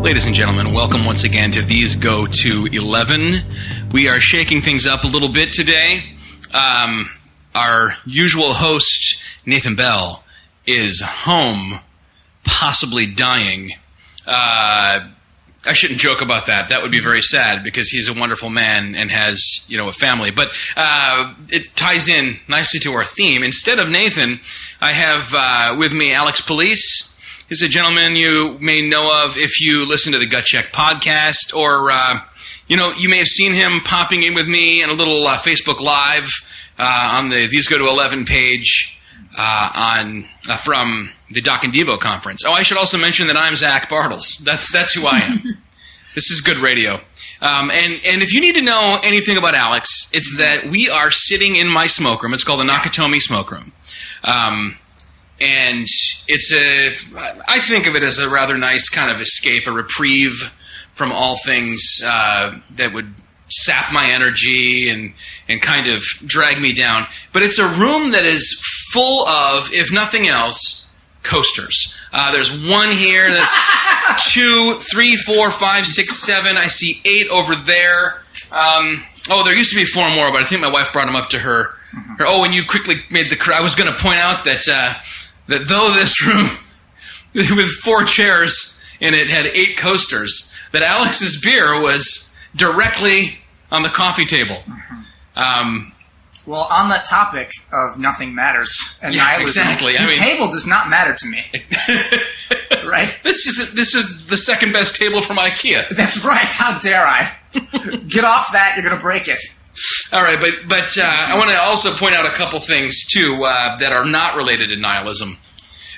Ladies and gentlemen, welcome once again to These Go to 11. We are shaking things up a little bit today. Our usual host, Nathan Bell, is home, possibly dying. I shouldn't joke about that. That would be very sad because he's a wonderful man and has, a family. But it ties in nicely to our theme. Instead of Nathan, I have with me Alex Police. He's a gentleman you may know of if you listen to the Gut Check podcast, or you may have seen him popping in with me in a little Facebook Live on the These Go to 11 page from the Doc and Devo conference. Oh, I should also mention that I'm Zach Bartles. That's who I am. This is good radio. And if you need to know anything about Alex, it's that we are sitting in my smoke room. It's called the Nakatomi Smoke Room. And I think of it as a rather nice kind of escape, a reprieve from all things that would sap my energy and kind of drag me down. But it's a room that is full of, if nothing else, coasters. There's one here that's 2, 3, 4, 5, 6, 7. I see 8 over there. There used to be 4 more, but I think my wife brought them up to her. Oh, and you quickly made I was going to point out that though this room with 4 chairs in it had 8 coasters, that Alex's beer was directly on the coffee table. Well, on that topic of nothing matters and nihilism, exactly. The table does not matter to me. Right? This is the second best table from IKEA. That's right. How dare I? Get off that, you're going to break it. All right, but I want to also point out a couple things, too, that are not related to nihilism.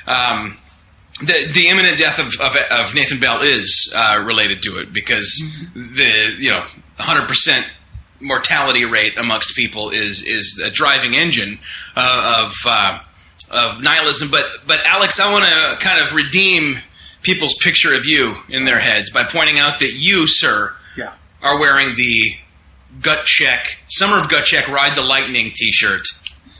The imminent death of Nathan Bell is related to it because the 100% mortality rate amongst people is a driving engine of nihilism. But Alex, I want to kind of redeem people's picture of you in their heads by pointing out that you, sir, are wearing the Gut Check, Summer of Gut Check Ride the Lightning t-shirt.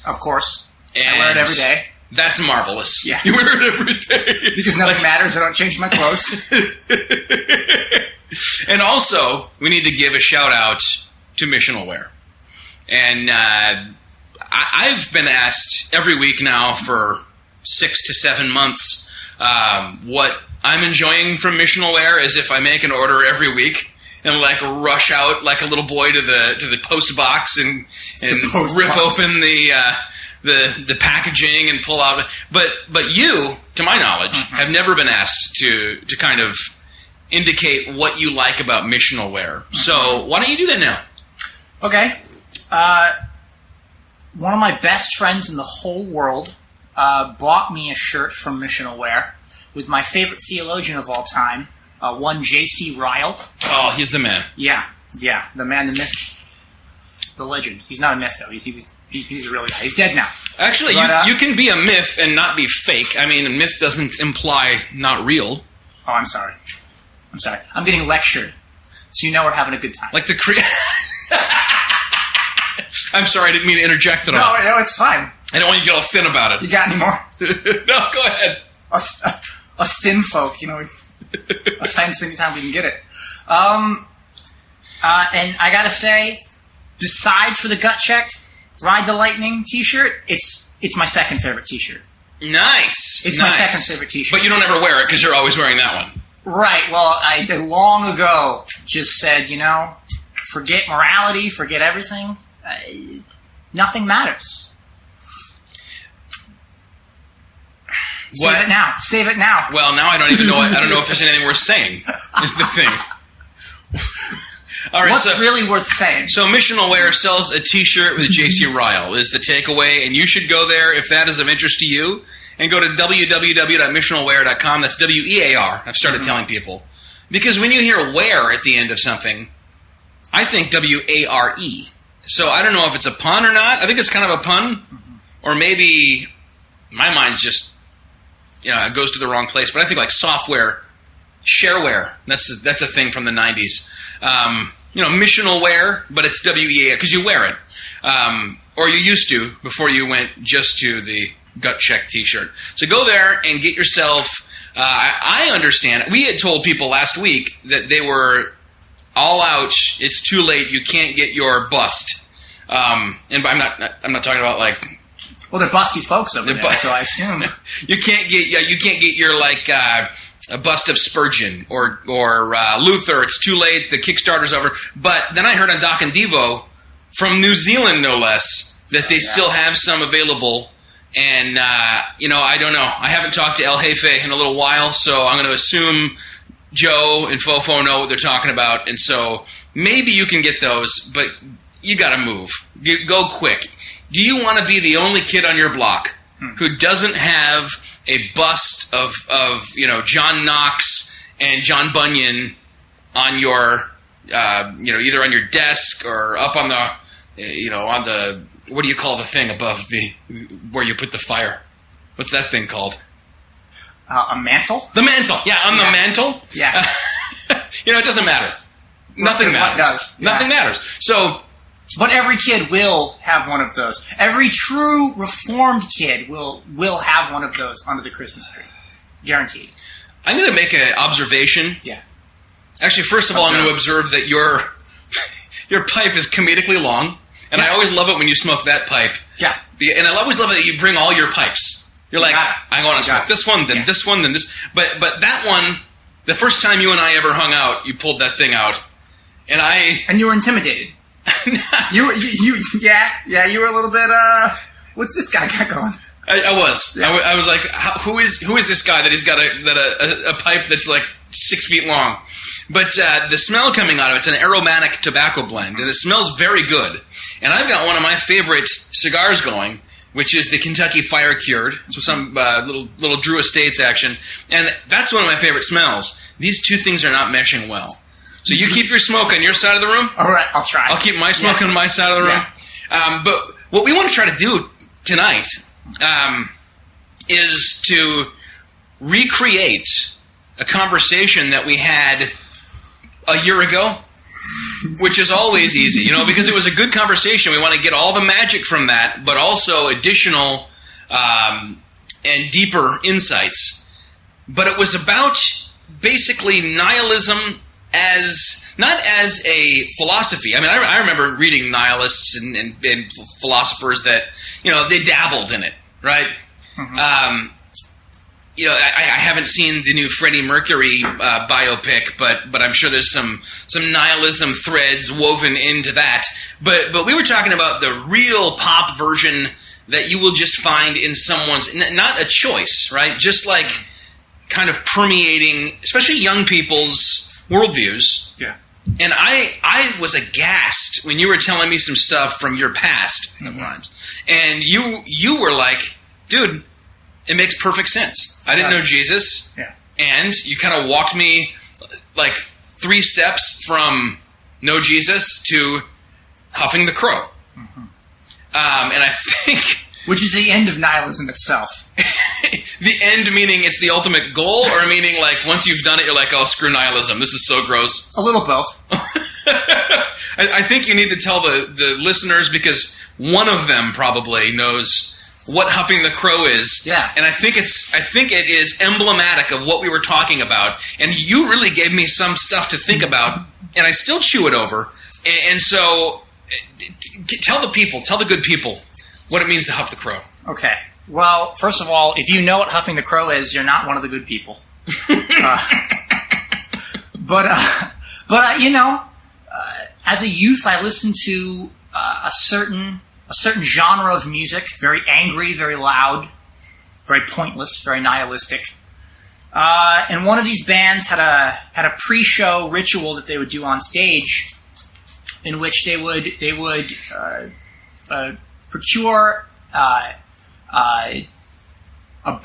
Of course. And I wear it every day. That's marvelous. Yeah. You wear it every day. Because nothing matters, I don't change my clothes. And also, we need to give a shout out to Missional Wear. And I've been asked every week now for 6 to 7 months what I'm enjoying from Missional Wear is if I make an order every week and rush out like a little boy to the post box and rip open the packaging and pull out. But you, to my knowledge, have never been asked to kind of indicate what you like about Missional Wear. So why don't you do that now? Okay. One of my best friends in the whole world bought me a shirt from Missional Wear with my favorite theologian of all time, one J.C. Ryle. Oh, he's the man. Yeah, the man, the myth, the legend. He's not a myth, though. He's a real guy. He's dead now. Actually, you can be a myth and not be fake. I mean, a myth doesn't imply not real. Oh, I'm sorry. I'm getting lectured, so you know we're having a good time. Like the I'm sorry, I didn't mean to interject at all. No, it's fine. I don't want you to get all thin about it. You got any more? No, go ahead. Us thin folk, offense anytime we can get it. And I gotta say, besides for the Gut Check Ride the Lightning t-shirt, it's my second favorite t-shirt. Nice. It's my second favorite t-shirt. But you don't ever wear it because you're always wearing that one. Right. Well, I long ago just said, forget morality, forget everything. Nothing matters. What? Save it now. Well, now I don't even know. I don't know if there's anything worth saying. Is the thing. All right. What's really worth saying? So, Missional Wear sells a T-shirt with J.C. Ryle. Is the takeaway, and you should go there if that is of interest to you. And go to www.missionalwear.com. That's W-E-A-R. I've started telling people because when you hear "wear" at the end of something, I think W-A-R-E. So I don't know if it's a pun or not. I think it's kind of a pun, or maybe my mind's just. It goes to the wrong place. But I think like software, shareware, that's a thing from the 90s. Missional wear, but it's W-E-A because you wear it. Or you used to before you went just to the Gut Check t-shirt. So go there and get yourself I understand. We had told people last week that they were all out. It's too late. You can't get your bust. And I'm not talking about like. Well, they're busty folks over there, so I assume you can't get your like a bust of Spurgeon or Luther. It's too late. The Kickstarter's over. But then I heard on Doc and Devo from New Zealand, no less, that they still have some available. And I don't know. I haven't talked to El Jefe in a little while, so I'm going to assume Joe and Fofo know what they're talking about, and so maybe you can get those, but you got to move. Go quick. Do you want to be the only kid on your block who doesn't have a bust of John Knox and John Bunyan on your either on your desk or up on the on the, what do you call the thing above where you put the fire? What's that thing called? A mantle? The mantle. Yeah, on the mantle. Yeah. It doesn't matter. Nothing matters. Does. Yeah. Nothing matters. So. But every kid will have one of those. Every true Reformed kid will have one of those under the Christmas tree. Guaranteed. I'm going to make an observation. Yeah. Actually, first of all, I'm going to observe that your pipe is comedically long, and I always love it when you smoke that pipe. Yeah. And I always love it that you bring all your pipes. You're like, I'm going to smoke this one, then this one, then this. But that one, the first time you and I ever hung out, you pulled that thing out, and you were intimidated. you were a little bit. What's this guy got going? I was. Yeah. I was like, who is this guy that he's got a pipe that's like 6 feet long? But the smell coming out of it's an aromatic tobacco blend, and it smells very good. And I've got one of my favorite cigars going, which is the Kentucky Fire Cured. So some little Drew Estates action, and that's one of my favorite smells. These two things are not meshing well. So you keep your smoke on your side of the room. All right, I'll try. I'll keep my smoke on my side of the room. Yeah. But what we want to try to do tonight is to recreate a conversation that we had a year ago, which is always easy, because it was a good conversation. We want to get all the magic from that, but also additional and deeper insights. But it was about basically nihilism not as a philosophy. I mean, I remember reading nihilists and philosophers that, they dabbled in it, right? Mm-hmm. I haven't seen the new Freddie Mercury biopic, but I'm sure there's some nihilism threads woven into that. But we were talking about the real pop version that you will just find in someone's, not a choice, right? Just like kind of permeating, especially young people's worldviews. Yeah. And I was aghast when you were telling me some stuff from your past, Rhymes. And you were like, dude, it makes perfect sense. I didn't know Jesus. Yeah. And you kind of walked me like 3 steps from know Jesus to huffing the crow. Mm-hmm. And I think... Which is the end of nihilism itself. The end meaning it's the ultimate goal, or meaning like once you've done it, you're like, oh, screw nihilism. This is so gross. A little both. I think you need to tell the listeners, because one of them probably knows what huffing the crow is. Yeah. And I think it is emblematic of what we were talking about. And you really gave me some stuff to think about, and I still chew it over. And so tell the good people what it means to huff the crow. Okay. Well, first of all, if you know what huffing the crow is, you're not one of the good people. As a youth, I listened to a certain genre of music, very angry, very loud, very pointless, very nihilistic. And one of these bands had a pre-show ritual that they would do on stage, in which they would procure a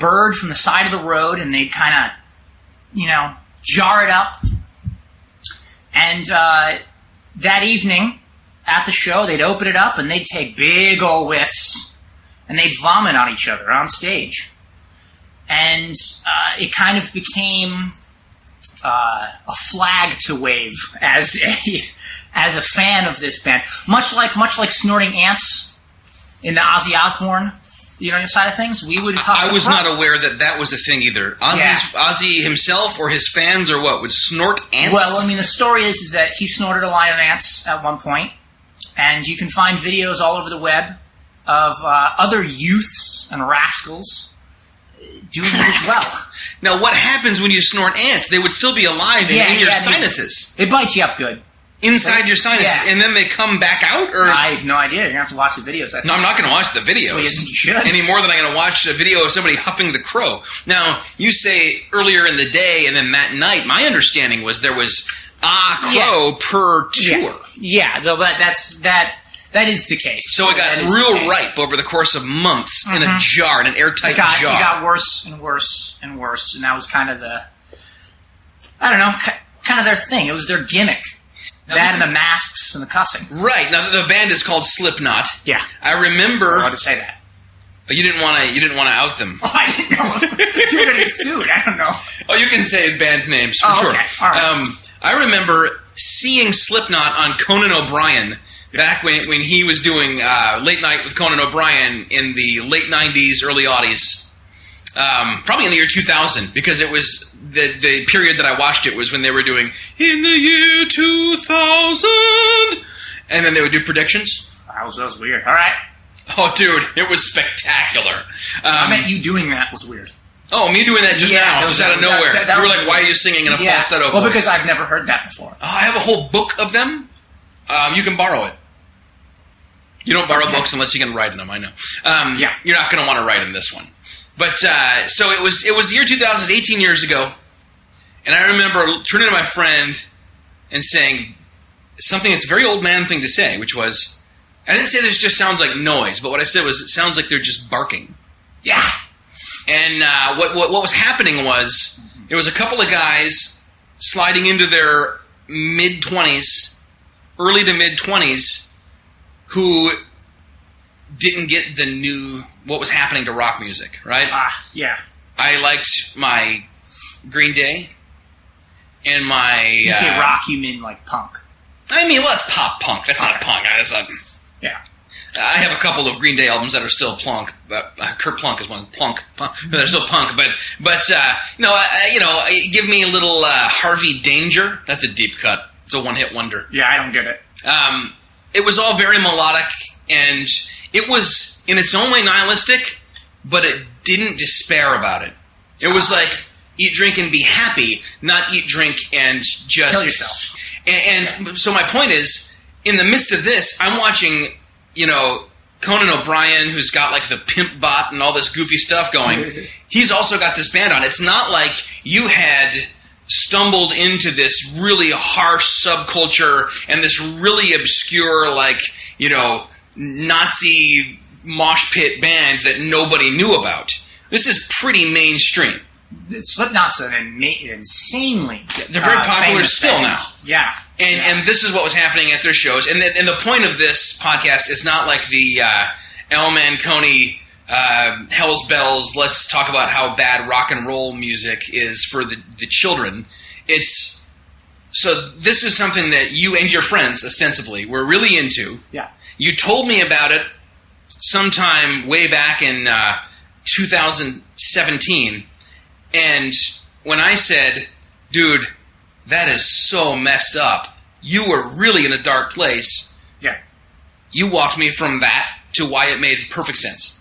bird from the side of the road, and they'd kind of, jar it up. And that evening at the show, they'd open it up and they'd take big old whiffs, and they'd vomit on each other on stage. And it kind of became a flag to wave as a fan of this band, much like snorting ants in the Ozzy Osbourne your side of things, we would. I was not aware that was a thing either. Ozzy himself or his fans or what would snort ants. Well, I mean, the story is that he snorted a line of ants at one point, and you can find videos all over the web of other youths and rascals doing it as well. Now, what happens when you snort ants? They would still be alive in your sinuses. They bite you up good. Inside your sinuses, and then they come back out? Or I have no idea. You're going to have to watch the videos, I think. No, I'm not going to watch the videos. Well, you should. Any more than I'm going to watch a video of somebody huffing the crow. Now, you say earlier in the day and then that night, my understanding was there was a crow per tour. Yeah, that is the case. So it got real ripe over the course of months in a jar, in an airtight jar. It got worse and worse and worse, and that was kind of kind of their thing. It was their gimmick. That and the masks and the cussing. Right. Now, the band is called Slipknot. Yeah. I remember... How to say that. You didn't want to out them. Oh, I didn't know. If you're going to get sued, I don't know. Oh, you can say band names, for sure. Okay. All right. I remember seeing Slipknot on Conan O'Brien back when he was doing Late Night with Conan O'Brien in the late 90s, early 80s. Probably in the year 2000, because it was the period that I watched it was when they were doing in the year 2000, and then they would do predictions. That was weird. All right. Oh, dude, it was spectacular. I meant you doing that was weird. Oh, me doing that just now, just out of nowhere. You were like, why are you singing in a falsetto voice? Well, because I've never heard that before. Oh, I have a whole book of them. You can borrow it. You don't borrow books unless you can write in them, I know. You're not going to want to write in this one. But, so it was the year 2000, 18 years ago, and I remember turning to my friend and saying something that's a very old man thing to say, which was, I didn't say this just sounds like noise, but what I said was, it sounds like they're just barking. Yeah. And what was happening was, there was a couple of guys sliding into their mid-20s, early to mid-20s, who didn't get what was happening to rock music, right? Yeah. I liked my Green Day and my... So you say rock, you mean like punk? I mean, well, that's pop punk. That's not punk. Yeah. I have a couple of Green Day albums that are still plunk. Kurt Plunk is one. Plunk. They're still punk. But give me a little Harvey Danger. That's a deep cut. It's a one-hit wonder. Yeah, I don't get it. It was all very melodic, and it was in its own way nihilistic, but it didn't despair about it. It was like eat, drink, and be happy, not eat, drink, and just kill yourself. And so my point is, in the midst of this, I'm watching, Conan O'Brien, who's got like the pimp bot and all this goofy stuff going. He's also got this band on. It's not like you had stumbled into this really harsh subculture and this really obscure, Nazi mosh pit band that nobody knew about. This is pretty mainstream. Slipknot's an insanely they're very popular still band. now. Yeah. And this is what was happening at their shows. And the point of this podcast is not like the El Manconi Hell's Bells, let's talk about how bad rock and roll music is for the children. So this is something that you and your friends, ostensibly, were really into. Yeah. You told me about it sometime way back in 2017. And when I said, dude, that is so messed up, you were really in a dark place. Yeah. You walked me from that to why it made perfect sense.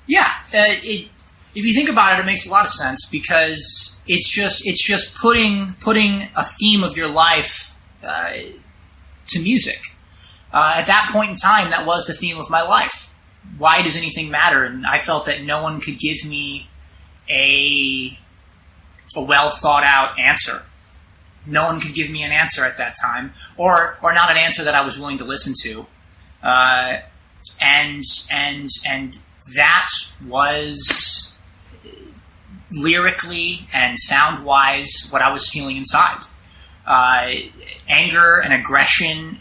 Yeah. If you think about it, it makes a lot of sense because it's just putting a theme of your life to music. At that point in time, that was the theme of my life. Why does anything matter? And I felt that no one could give me a well thought out answer. No one could give me an answer at that time, or not an answer that I was willing to listen to. And that was lyrically and sound wise what I was feeling inside. Anger and aggression,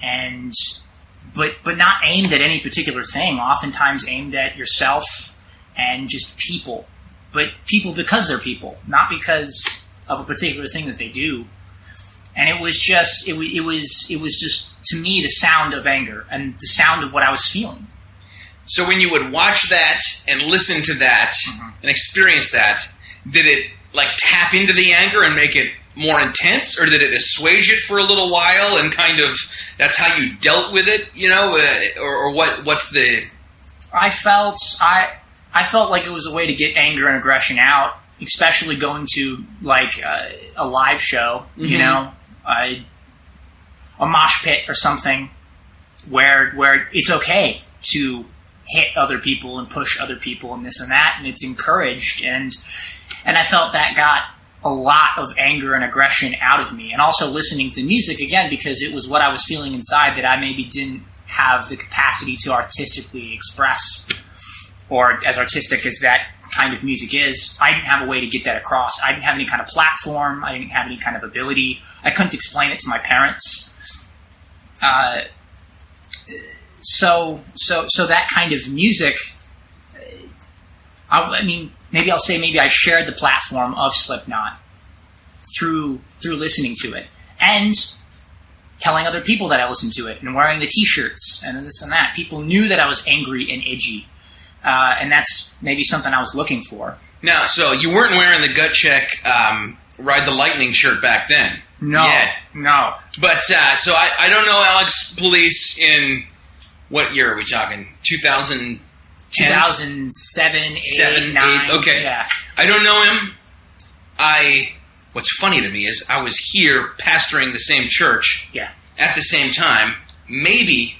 but not aimed at any particular thing. Oftentimes aimed at yourself and just people. But people because they're people, not because of a particular thing that they do. And it was just to me the sound of anger and the sound of what I was feeling. So when you would watch that and listen to that and experience that, did it like tap into the anger and make it more intense, or did it assuage it for a little while and kind of that's how you dealt with it, or what? What's the? I felt like it was a way to get anger and aggression out, especially going to like a live show, a mosh pit or something, where it's okay to hit other people and push other people and this and that, and it's encouraged, and I felt that got a lot of anger and aggression out of me. And also listening to the music, again, because it was what I was feeling inside that I maybe didn't have the capacity to artistically express, or as artistic as that kind of music is, I didn't have a way to get that across. I didn't have any kind of platform. I didn't have any kind of ability. I couldn't explain it to my parents. So that kind of music, I mean, maybe I'll say maybe I shared the platform of Slipknot through listening to it and telling other people that I listened to it and wearing the T-shirts and this and that. People knew that I was angry and edgy, and that's maybe something I was looking for. Now, so you weren't wearing the Gut Check Ride the Lightning shirt back then? No, yet. no. But, so I don't know Alex Police in, what year are we talking? 2010? 2007, 8, 9. Okay. Yeah. I don't know him. What's funny to me is I was here pastoring the same church at the same time. Maybe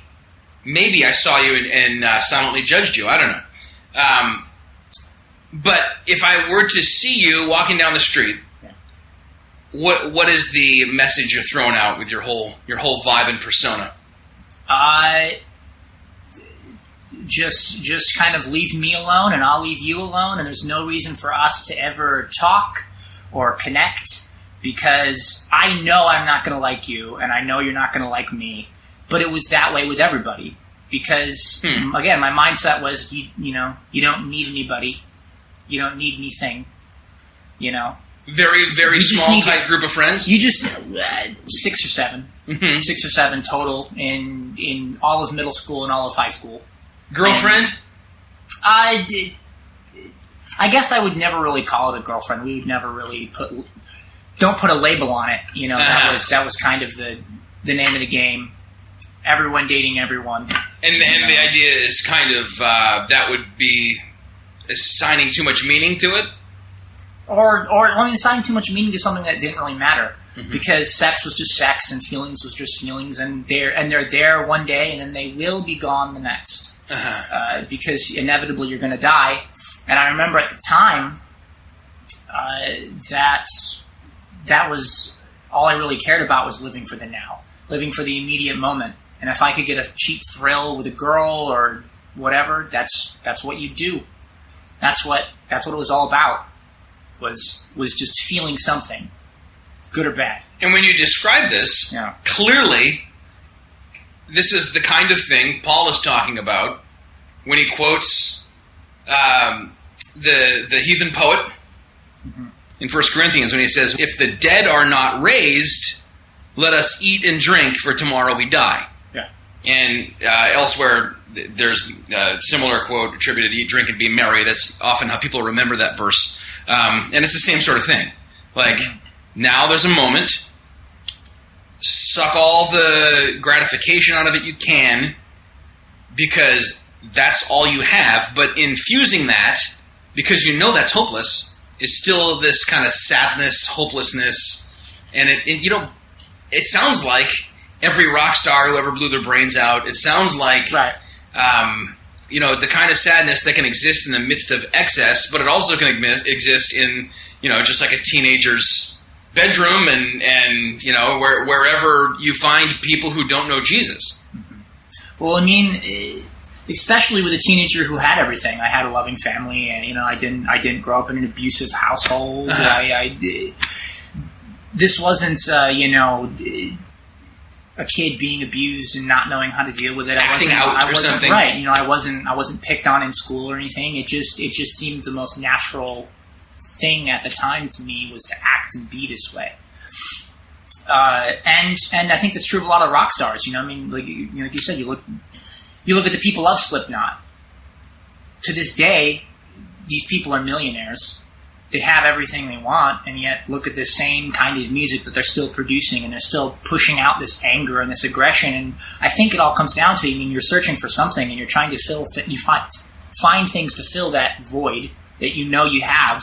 I saw you and silently judged you. I don't know. But if I were to see you walking down the street, what is the message you're throwing out with your whole vibe and persona? Just kind of leave me alone and I'll leave you alone, and there's no reason for us to ever talk or connect, because I know I'm not going to like you and I know you're not going to like me. But it was that way with everybody, because again, my mindset was you don't need anybody, you don't need anything, Very, very small, tight group of friends? You just 6 or 7. 6 or 7 total in all of middle school and all of high school. Girlfriend? I guess I would never really call it a girlfriend. We would never really don't put a label on it. That was kind of the name of the game. Everyone dating everyone. And the idea is kind of that would be assigning too much meaning to it? Or assigning too much meaning to something that didn't really matter. Because sex was just sex and feelings was just feelings, and they're there one day and then they will be gone the next. Because inevitably you're going to die. And I remember at the time that was all I really cared about, was living for the now, living for the immediate moment. And if I could get a cheap thrill with a girl or whatever, that's what you do. That's what it was all about. Was just feeling something, good or bad. And when you describe this, clearly, this is the kind of thing Paul is talking about when he quotes the heathen poet in 1 Corinthians, when he says, "If the dead are not raised, let us eat and drink, for tomorrow we die." Yeah. And elsewhere, there's a similar quote attributed, "Eat, drink, and be merry." That's often how people remember that verse. And it's the same sort of thing. Like, now there's a moment, suck all the gratification out of it you can, because that's all you have. But infusing that, because you know that's hopeless, is still this kind of sadness, hopelessness. And it sounds like every rock star who ever blew their brains out, it sounds like... Right. The kind of sadness that can exist in the midst of excess, but it also can exist in, just like a teenager's bedroom and wherever you find people who don't know Jesus. Well, I mean, especially with a teenager who had everything. I had a loving family, and I didn't grow up in an abusive household. This wasn't a kid being abused and not knowing how to deal with it. Acting out or something. Right. I wasn't picked on in school or anything. It just seemed the most natural thing at the time to me, was to act and be this way. And I think that's true of a lot of rock stars. Like you said, you look at the people of Slipknot, to this day, these people are millionaires. They have everything they want, and yet look at the same kind of music that they're still producing, and they're still pushing out this anger and this aggression. And I think it all comes down to, you're searching for something, and you're trying to you find things to fill that void that you have.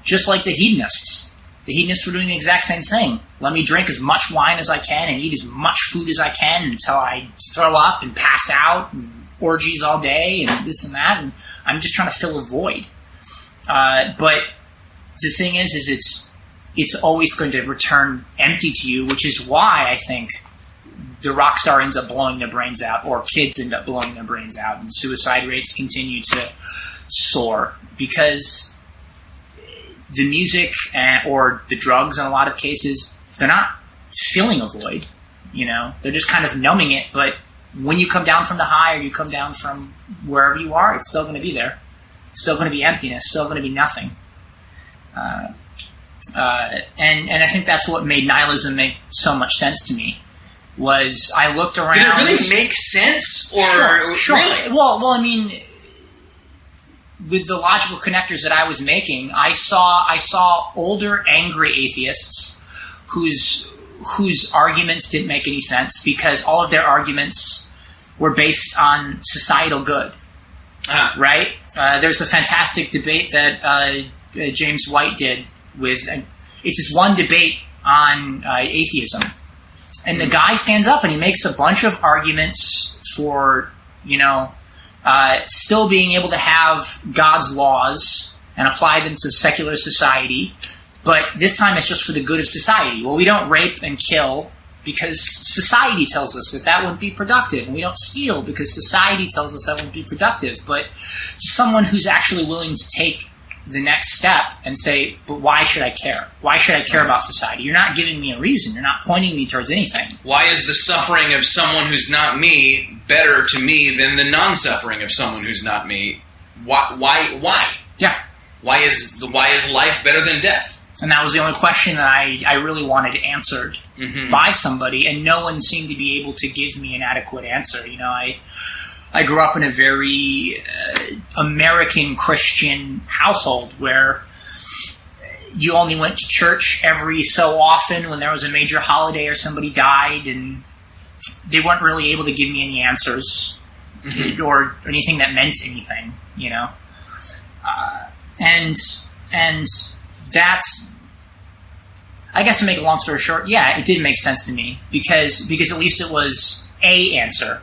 Just like the hedonists. The hedonists were doing the exact same thing. Let me drink as much wine as I can and eat as much food as I can until I throw up and pass out, and orgies all day and this and that. And I'm just trying to fill a void. But the thing is it's always going to return empty to you, which is why I think the rock star ends up blowing their brains out, or kids end up blowing their brains out, and suicide rates continue to soar, because the music or the drugs, in a lot of cases, they're not filling a void. They're just kind of numbing it. But when you come down from the high, or you come down from wherever you are, it's still going to be there. It's still going to be emptiness. Still going to be nothing. And I think that's what made nihilism make so much sense to me. Was I looked around? Did it really make sense? Or sure. Really? Well, with the logical connectors that I was making, I saw older, angry atheists whose arguments didn't make any sense, because all of their arguments were based on societal good. Right? There's a fantastic debate that James White did with. It's this one debate on atheism, and the guy stands up and he makes a bunch of arguments for still being able to have God's laws and apply them to secular society, but this time it's just for the good of society. Well, we don't rape and kill because society tells us that wouldn't be productive, and we don't steal because society tells us that wouldn't be productive. But someone who's actually willing to take the next step and say, but why should I care? Why should I care about society? You're not giving me a reason. You're not pointing me towards anything. Why is the suffering of someone who's not me better to me than the non-suffering of someone who's not me? Why? Yeah. Why is life better than death? And that was the only question that I really wanted answered by somebody, and no one seemed to be able to give me an adequate answer. I grew up in a very American Christian household where you only went to church every so often when there was a major holiday or somebody died, and they weren't really able to give me any answers or anything that meant anything, and that's, I guess, to make a long story short, yeah, it did make sense to me because at least it was a answer.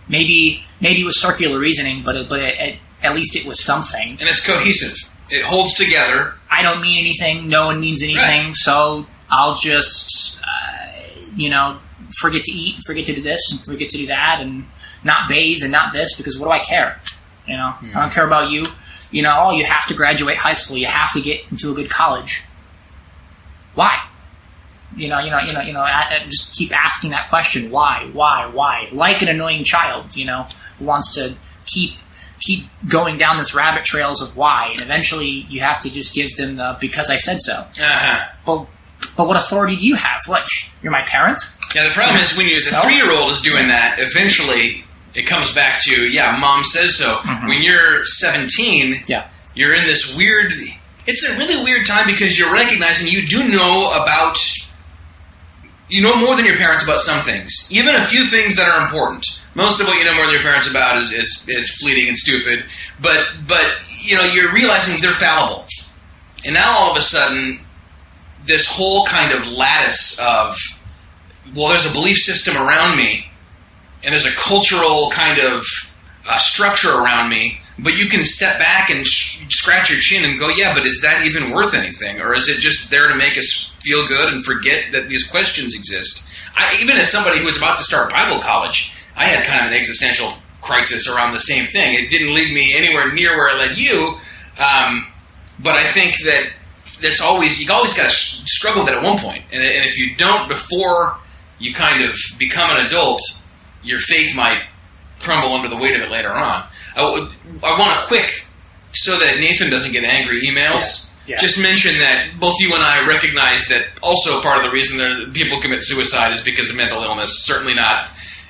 Maybe it was circular reasoning, but at least it was something. And it's cohesive. It holds together. I don't mean anything. No one means anything. Right. So I'll just, forget to eat, forget to do this, and forget to do that, and not bathe and not this, because what do I care? I don't care about you. You have to graduate high school. You have to get into a good college. Why? I just keep asking that question. Why? Like an annoying child, who wants to keep going down this rabbit trails of why, and eventually you have to just give them the because I said so. But what authority do you have? What? You're my parent? Yeah, the problem is when the 3-year-old is doing that, eventually it comes back to, mom says so. Mm-hmm. When you're 17, you're in this weird... It's a really weird time because you're recognizing you do know about... You know more than your parents about some things. Even a few things that are important. Most of what you know more than your parents about is fleeting and stupid. But you're realizing they're fallible. And now all of a sudden, this whole kind of lattice of, there's a belief system around me, and there's a cultural kind of structure around me, but you can step back and scratch your chin and go, but is that even worth anything? Or is it just there to make us feel good and forget that these questions exist? Even as somebody who was about to start Bible college, I had kind of an existential crisis around the same thing. It didn't lead me anywhere near where it led you, but I think that you always got to struggle with it at one point. And if you don't before you kind of become an adult, your faith might crumble under the weight of it later on. I want to quick, so that Nathan doesn't get angry emails, just mention that both you and I recognize that also part of the reason that people commit suicide is because of mental illness. Certainly not.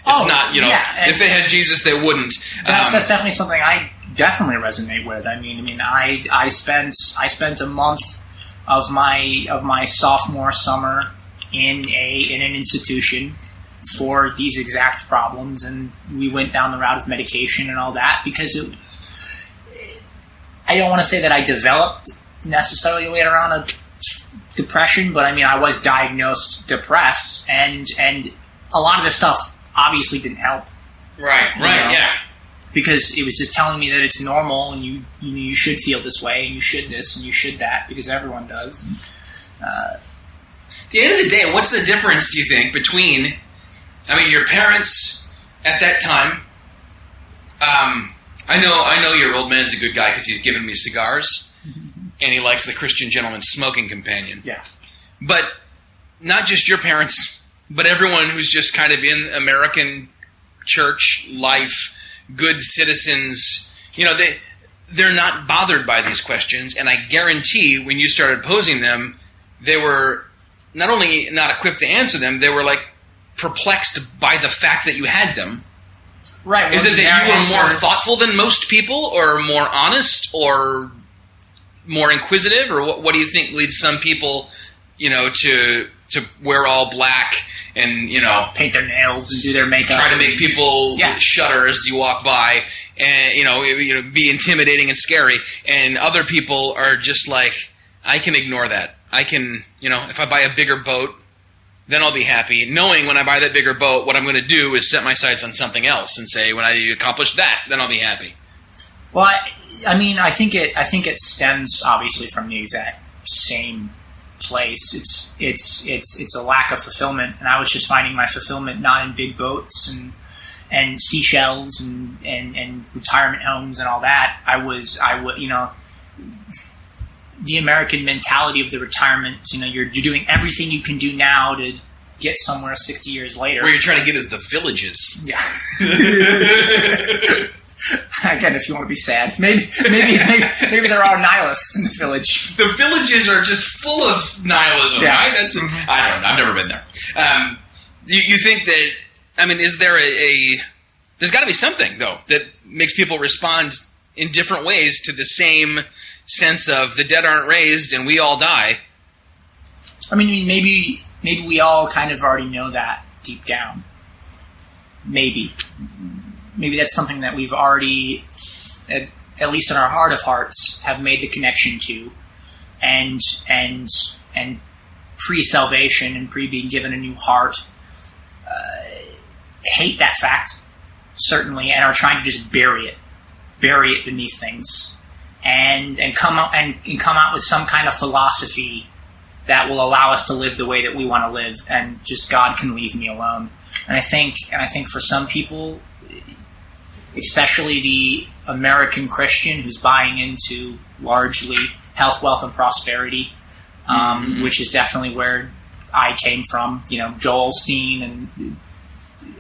It's not, if they had Jesus, they wouldn't. That's definitely something I definitely resonate with. I spent a month of my sophomore summer in an institution for these exact problems, and we went down the route of medication and all that because I don't want to say that I developed necessarily later on a depression, but I was diagnosed depressed, and a lot of this stuff obviously didn't help. Right, yeah. Because it was just telling me that it's normal, and you should feel this way, and you should this, and you should that, because everyone does. At the end of the day, what's the difference, do you think, between, your parents at that time? I know your old man's a good guy because he's given me cigars, and he likes the Christian Gentleman's Smoking Companion. Yeah. But not just your parents, but everyone who's just kind of in American church life, good citizens, they're not bothered by these questions, and I guarantee when you started posing them, they were not only not equipped to answer them, they were perplexed by the fact that you had them. Right. Is it that you were more thoughtful than most people, or more honest, or more inquisitive, or what do you think leads some people, to wear all black and paint their nails and do their makeup, try to make people shudder as you walk by, and be intimidating and scary, and other people are just I can ignore that. I can, if I buy a bigger boat, then I'll be happy, knowing when I buy that bigger boat, what I'm going to do is set my sights on something else and say, when I accomplish that, then I'll be happy. Well, I think it stems obviously from the exact same place. It's a lack of fulfillment, and I was just finding my fulfillment not in big boats and seashells and retirement homes and all that. I would the American mentality of the retirement, you're doing everything you can do now to get somewhere 60 years later. Where you're trying to get is the villages. Yeah. Again, if you want to be sad, maybe there are nihilists in the village. The villages are just full of nihilism, right? I don't know. I've never been there. You think that? Is there there's got to be something though that makes people respond in different ways to the same sense of the dead aren't raised and we all die. Maybe we all kind of already know that deep down. Maybe that's something that we've already, at least in our heart of hearts, have made the connection to, and pre-salvation and pre-being given a new heart, hate that fact, certainly, and are trying to just bury it beneath things, and come out with some kind of philosophy that will allow us to live the way that we want to live, and just God can leave me alone. And I think for some people, especially the American Christian who's buying into largely health, wealth, and prosperity, which is definitely where I came from. Joel Osteen, and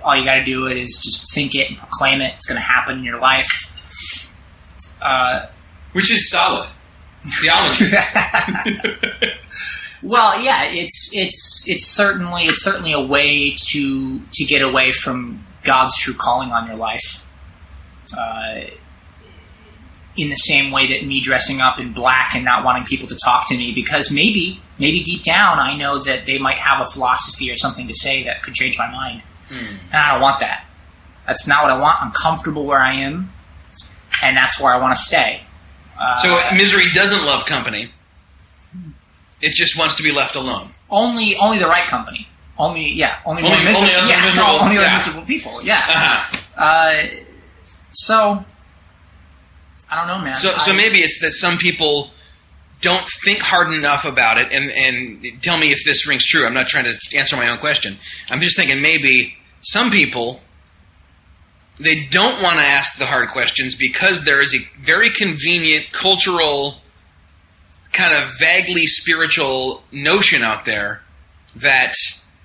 all you got to do is just think it and proclaim it. It's going to happen in your life. Which is solid theology. Well, yeah, it's certainly a way to get away from God's true calling on your life. In the same way that me dressing up in black and not wanting people to talk to me because maybe deep down I know that they might have a philosophy or something to say that could change my mind. And I don't want that. That's not what I want. I'm comfortable where I am, and that's where I want to stay. So misery doesn't love company. It just wants to be left alone. Only the right company. Only other miserable people. Yeah. Uh-huh. So I don't know, man. So maybe it's that some people don't think hard enough about it, and tell me if this rings true. I'm not trying to answer my own question. I'm just thinking maybe some people, they don't want to ask the hard questions because there is a very convenient cultural, kind of vaguely spiritual notion out there that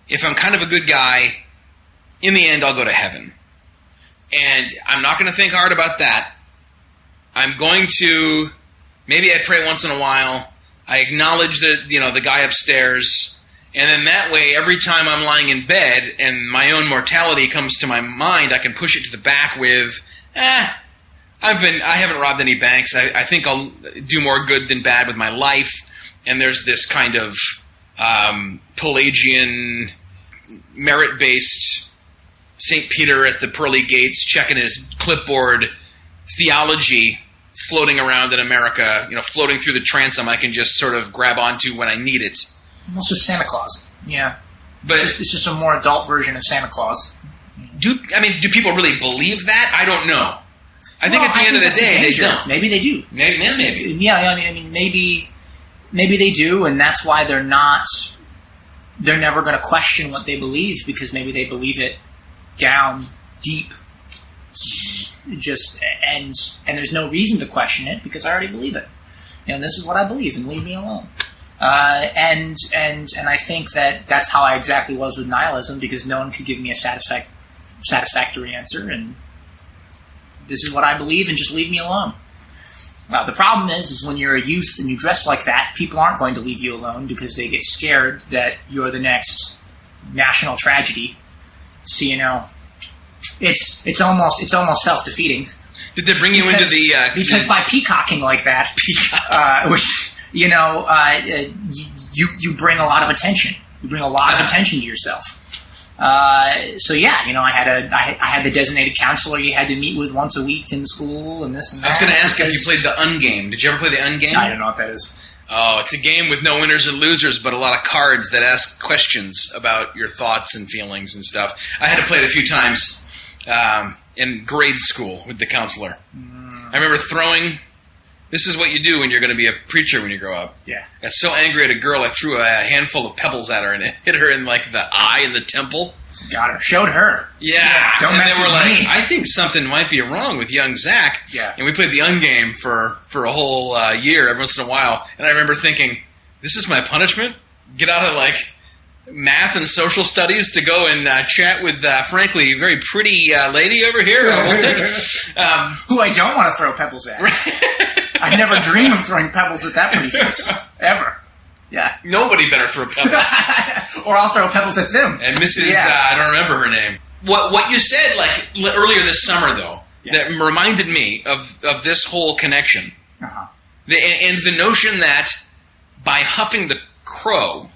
if I'm kind of a good guy, in the end I'll go to heaven. And I'm not going to think hard about that. I'm going to, maybe I pray once in a while. I acknowledge that, the guy upstairs. And then that way, every time I'm lying in bed and my own mortality comes to my mind, I can push it to the back with, I I haven't robbed any banks. I think I'll do more good than bad with my life. And there's this kind of Pelagian, merit-based St. Peter at the pearly gates checking his clipboard theology floating around in America, floating through the transom I can just sort of grab onto when I need it. Almost just Santa Claus. Yeah. But it's just a more adult version of Santa Claus. Do people really believe that? I don't know. I think at the end of the day, they don't. Maybe they do. Maybe. Yeah, I mean, maybe they do, and that's why they're never going to question what they believe, because maybe they believe it down deep. And there's no reason to question it because I already believe it. This is what I believe, and leave me alone. And I think that's how I exactly was with nihilism, because no one could give me a satisfactory answer, and this is what I believe, and just leave me alone. The problem is when you're a youth and you dress like that, people aren't going to leave you alone because they get scared that you're the next national tragedy. So it's almost self-defeating. Did they bring you into the? Because by peacocking like that, you bring a lot of attention. You bring a lot of attention to yourself. So yeah, I had the designated counselor you had to meet with once a week in school, and this and that. I was going to ask if you played the Ungame. Did you ever play the Ungame? I don't know what that is. Oh, it's a game with no winners or losers, but a lot of cards that ask questions about your thoughts and feelings and stuff. I had to play it a few times in grade school with the counselor. I remember throwing. This is what you do when you're going to be a preacher when you grow up. Yeah. I got so angry at a girl, I threw a handful of pebbles at her, and it hit her in the eye and the temple. Got her. Showed her. Yeah. Don't mess with me. I think something might be wrong with young Zach. Yeah. And we played the Ungame for a whole year, every once in a while. And I remember thinking, this is my punishment? Get out of math and social studies to go and chat with, frankly, a very pretty lady over here. We'll take it. Who I don't want to throw pebbles at. I never dream of throwing pebbles at that pretty face. Ever. Yeah. Nobody better throw pebbles. Or I'll throw pebbles at them. And Mrs. I don't remember her name. What you said earlier this summer, though, that reminded me of this whole connection. Uh-huh. And the notion that by huffing the crow,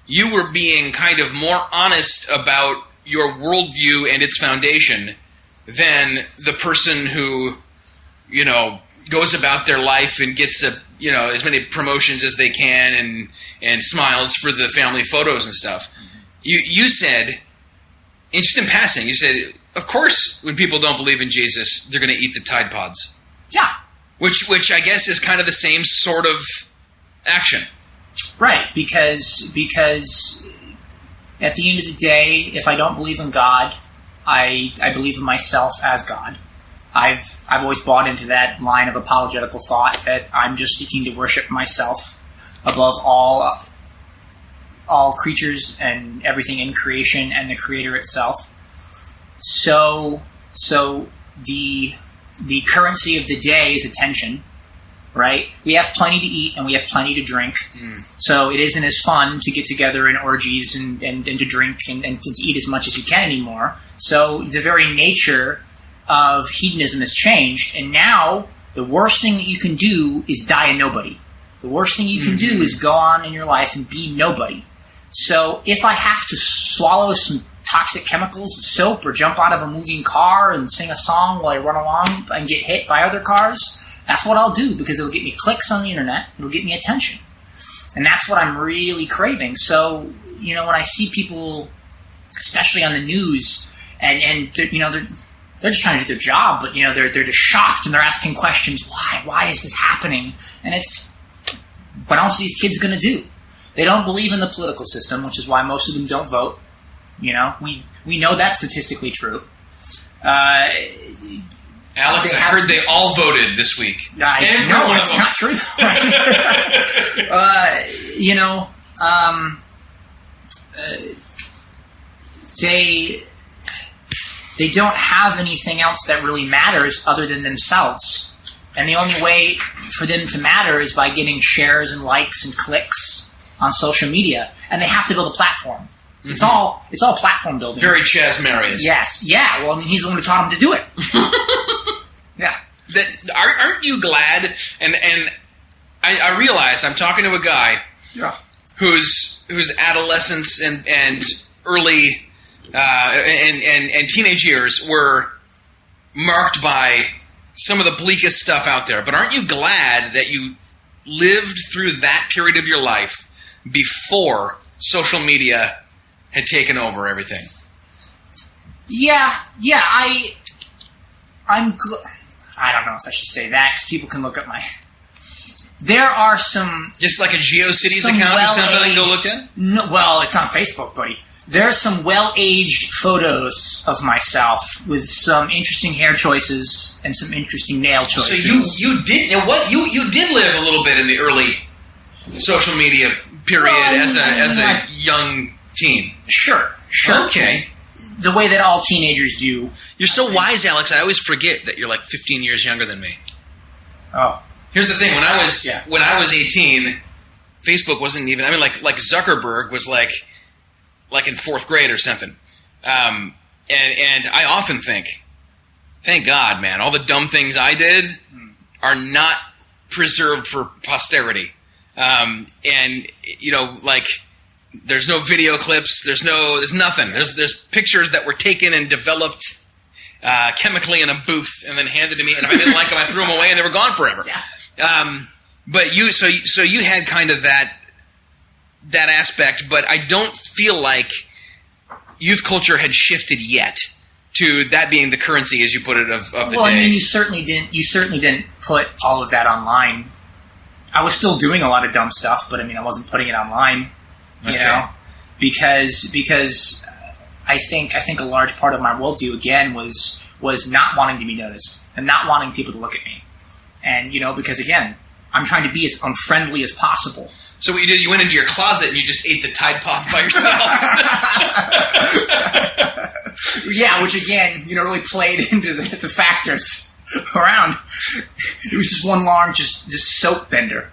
you were being kind of more honest about your worldview and its foundation than the person who, goes about their life and gets as many promotions as they can and smiles for the family photos and stuff. You said, and just in passing, you said, of course, when people don't believe in Jesus, they're going to eat the Tidepods. Yeah. Which I guess is kind of the same sort of action. Right, because at the end of the day, if I don't believe in God, I believe in myself as God. I've always bought into that line of apologetical thought that I'm just seeking to worship myself above all creatures and everything in creation and the Creator itself. So the currency of the day is attention, right? We have plenty to eat and we have plenty to drink. So it isn't as fun to get together in orgies and to drink and to eat as much as you can anymore. So the very nature of hedonism has changed, and now the worst thing that you can do is die a nobody. The worst thing you can do is go on in your life and be nobody. So if I have to swallow some toxic chemicals of soap or jump out of a moving car and sing a song while I run along and get hit by other cars, that's what I'll do, because it'll get me clicks on the internet, it'll get me attention. And that's what I'm really craving. So, when I see people, especially on the news, and they're just trying to do their job, but they're just shocked and they're asking questions. Why is this happening? And it's, what else are these kids going to do? They don't believe in the political system, which is why most of them don't vote. We know that's statistically true. Alex, I heard they all voted this week. No, it's not true. They don't have anything else that really matters other than themselves. And the only way for them to matter is by getting shares and likes and clicks on social media. And they have to build a platform. Mm-hmm. It's all platform building. Very Chas Marius. Yes. Yeah. Well, he's the one who taught him to do it. Yeah. aren't you glad? And I realize I'm talking to a guy whose adolescence and early and teenage years were marked by some of the bleakest stuff out there. But aren't you glad that you lived through that period of your life before social media had taken over everything? Yeah. I don't know if I should say that because people can look at my. There are some just like a GeoCities account or something and go look at. No, well, it's on Facebook, buddy. There are some well-aged photos of myself with some interesting hair choices and some interesting nail choices. So you did you did live a little bit in the early social media period as a young teen. Sure. Okay. The way that all teenagers do. You're so wise, Alex. I always forget that you're like 15 years younger than me. Oh. Here's the thing: when I was 18, Facebook wasn't even. I mean, like Zuckerberg was like in fourth grade or something. And I often think, thank God, man, all the dumb things I did are not preserved for posterity. And like there's no video clips. There's nothing. There's pictures that were taken and developed chemically in a booth and then handed to me. And if I didn't like them, I threw them away and they were gone forever. Yeah. But so you had kind of that aspect, but I don't feel like youth culture had shifted yet to that being the currency, as you put it, of the day. Well, I mean, you certainly didn't put all of that online. I was still doing a lot of dumb stuff, but I mean, I wasn't putting it online, you know, because I think a large part of my worldview again was not wanting to be noticed and not wanting people to look at me. And, because, again, I'm trying to be as unfriendly as possible. So what you did, you went into your closet and you just ate the Tidepods by yourself. Yeah, which, again, really played into the factors around. It was just one long, just soap bender.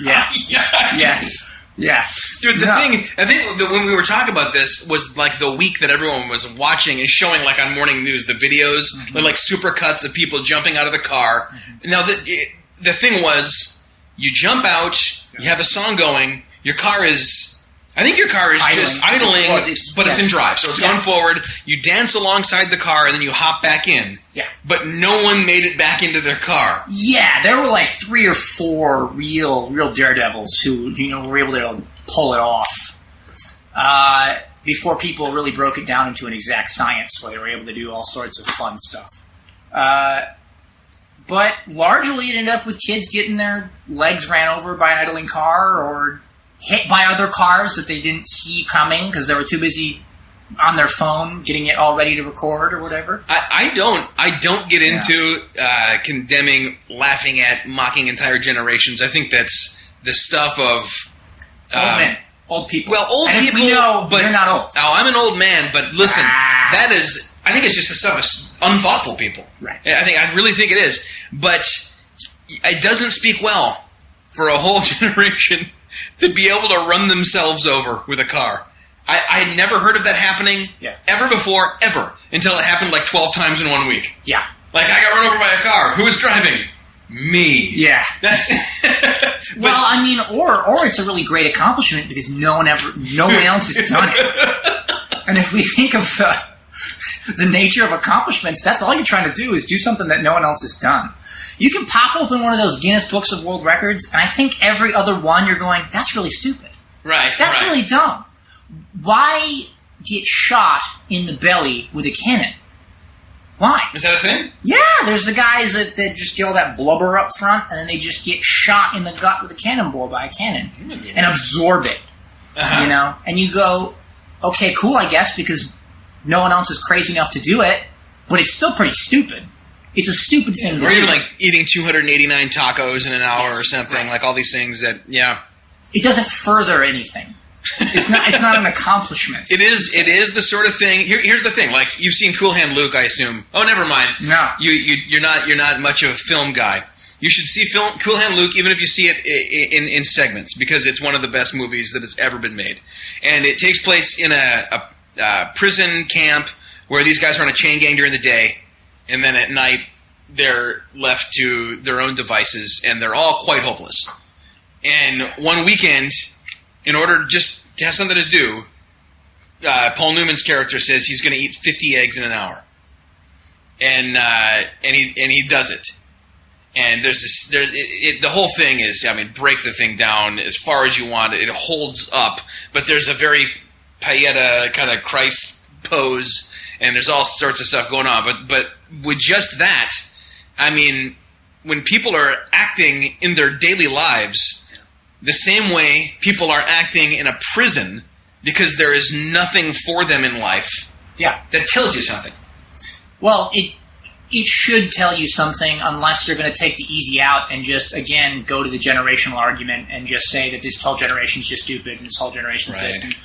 Yeah. Yes. Yeah. Dude, I think that when we were talking about this was like the week that everyone was watching and showing like on morning news, the videos, like super cuts of people jumping out of the car. Now, the thing was, you jump out, you have a song going, your car is just idling, but it's in drive. So it's going forward, you dance alongside the car, and then you hop back in. Yeah. But no one made it back into their car. Yeah, there were like 3 or 4 real daredevils who, were able to pull it off. Before people really broke it down into an exact science where they were able to do all sorts of fun stuff. But largely it ended up with kids getting their legs ran over by an idling car or hit by other cars that they didn't see coming because they were too busy on their phone getting it all ready to record or whatever. I don't get into condemning, laughing at, mocking entire generations. I think that's the stuff of old men, old people. Well, old and people, we know but you're not old. Oh, I'm an old man, but listen, that is. I think it's just the stuff of unthoughtful people. Right. I really think it is, but it doesn't speak well for a whole generation to be able to run themselves over with a car. I had never heard of that happening ever before, until it happened like 12 times in 1 week. Yeah. Like, I got run over by a car. Who was driving? Me. Yeah. Well, I mean, or it's a really great accomplishment because no one else has done it. And if we think of the nature of accomplishments, that's all you're trying to do is do something that no one else has done. You can pop open one of those Guinness Books of World Records, and I think every other one you're going, that's really stupid. Right. That's really dumb. Why get shot in the belly with a cannon? Why? Is that a thing? Yeah, there's the guys that just get all that blubber up front, and then they just get shot in the gut with a cannonball by a cannon and absorb it. And you go, okay, cool, I guess, because no one else is crazy enough to do it, but it's still pretty stupid. It's a stupid thing to do. Or even like eating 289 tacos in an hour or something, like all these things that, It doesn't further anything. It's not an accomplishment. It is the sort of thing. Here's the thing. Like, you've seen Cool Hand Luke, I assume. Oh, never mind. No. You're not much of a film guy. You should see Cool Hand Luke, even if you see it in segments, because it's one of the best movies that has ever been made. And it takes place in a prison camp where these guys are on a chain gang during the day, and then at night they're left to their own devices, and they're all quite hopeless. And one weekend, in order just to have something to do, Paul Newman's character says he's going to eat 50 eggs in an hour, and he does it. And the whole thing is, break the thing down as far as you want. It holds up, but there's a very Pieta kind of Christ pose, and there's all sorts of stuff going on. But with just that, when people are acting in their daily lives the same way people are acting in a prison because there is nothing for them in life, that tells you something. Well, it should tell you something, unless you're going to take the easy out and just, again, go to the generational argument and just say that this whole generation is just stupid and this whole generation is this. And,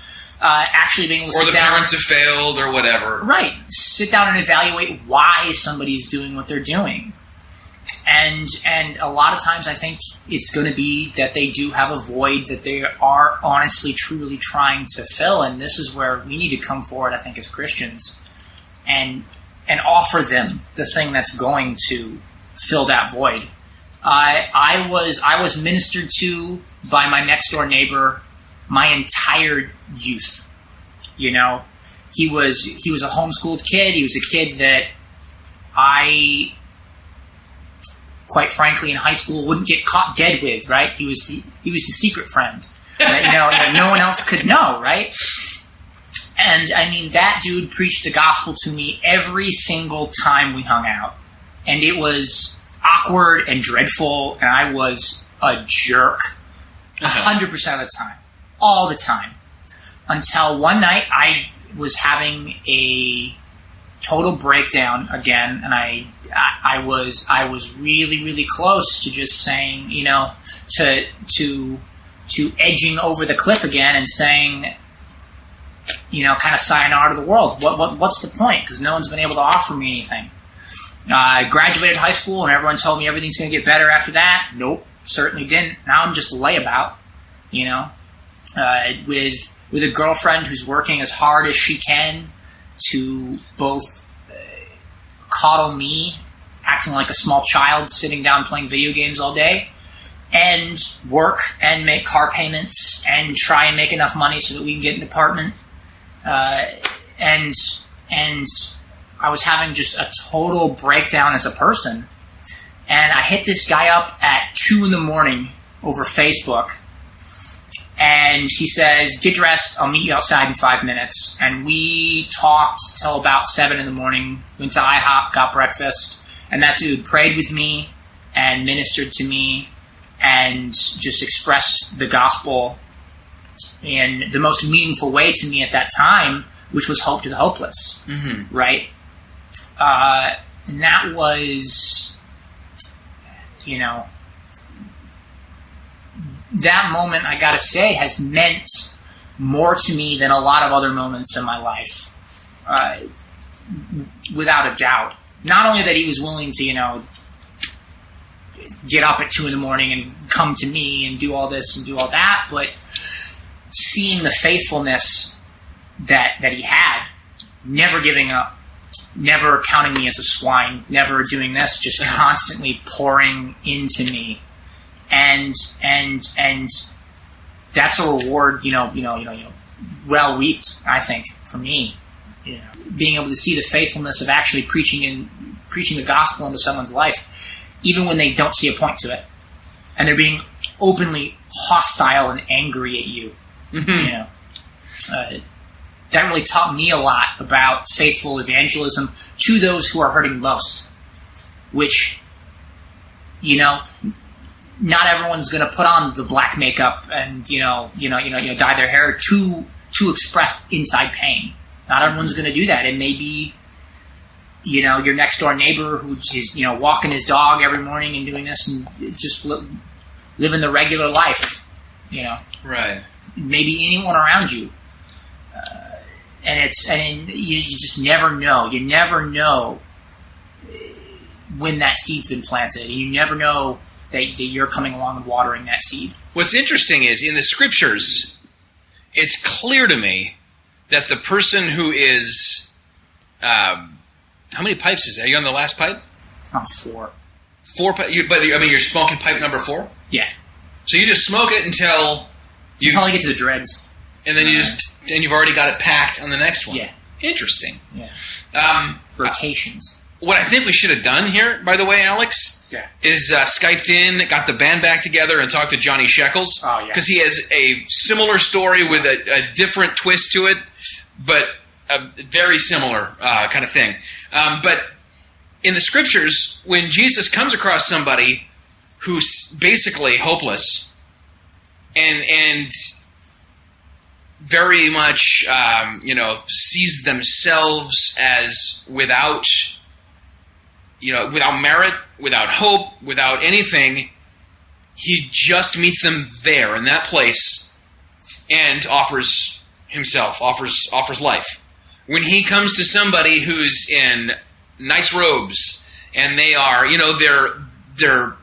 actually being able to sit down... Or the parents have failed or whatever. Right. Sit down and evaluate why somebody's doing what they're doing. And a lot of times I think it's going to be that they do have a void that they are honestly, truly trying to fill. And this is where we need to come forward, I think, as Christians and offer them the thing that's going to fill that void. I was ministered to by my next door neighbor my entire youth. You know, he was a homeschooled kid. He was a kid that I, quite frankly, in high school wouldn't get caught dead with. Right? He was the secret friend that no one else could know. Right? And, that dude preached the gospel to me every single time we hung out. And it was awkward and dreadful, and I was a jerk 100% of the time. All the time. Until one night I was having a total breakdown again, and I was really, really close to just saying, to edging over the cliff again and saying, kind of sayonara to the world. What's the point? Because no one's been able to offer me anything. I graduated high school and everyone told me everything's going to get better after that. Nope, certainly didn't. Now I'm just a layabout, with a girlfriend who's working as hard as she can to both coddle me, acting like a small child, sitting down playing video games all day, and work and make car payments and try and make enough money so that we can get an apartment. And I was having just a total breakdown as a person. And I hit this guy up at 2 a.m. over Facebook. And he says, get dressed, I'll meet you outside in 5 minutes. And we talked till about 7 a.m, went to IHOP, got breakfast. And that dude prayed with me and ministered to me and just expressed the gospel in the most meaningful way to me at that time, which was hope to the hopeless, right? And that was, that moment, I gotta say, has meant more to me than a lot of other moments in my life, without a doubt. Not only that he was willing to, get up at 2 a.m. and come to me and do all this and do all that, but seeing the faithfulness that he had, never giving up, never counting me as a swine, never doing this, just constantly pouring into me, and that's a reward, well reaped, I think, for me. Being able to see the faithfulness of actually preaching the gospel into someone's life, even when they don't see a point to it, and they're being openly hostile and angry at you. That really taught me a lot about faithful evangelism to those who are hurting most, which, not everyone's going to put on the black makeup and, dye their hair to express inside pain. Not everyone's going to do that. It may be, your next door neighbor who is, walking his dog every morning and doing this and just living the regular life, Right. Maybe anyone around you. And you just never know. You never know when that seed's been planted. And you never know that you're coming along and watering that seed. What's interesting is, in the scriptures, it's clear to me that the person who is... how many pipes is that? Are you on the last pipe? I'm 4. But you're smoking pipe number 4? Yeah. So you just smoke it until I get to the dreads. And then you've already got it packed on the next one. Yeah. Interesting. Yeah. Rotations. What I think we should have done here, by the way, Alex, is Skyped in, got the band back together, and talked to Johnny Shekels. Oh, yeah. Because he has a similar story with a different twist to it, but a very similar kind of thing. But in the scriptures, when Jesus comes across somebody who's basically hopeless and very much, sees themselves as without merit, without hope, without anything, he just meets them there in that place and offers himself, offers life. When he comes to somebody who's in nice robes and they are, they're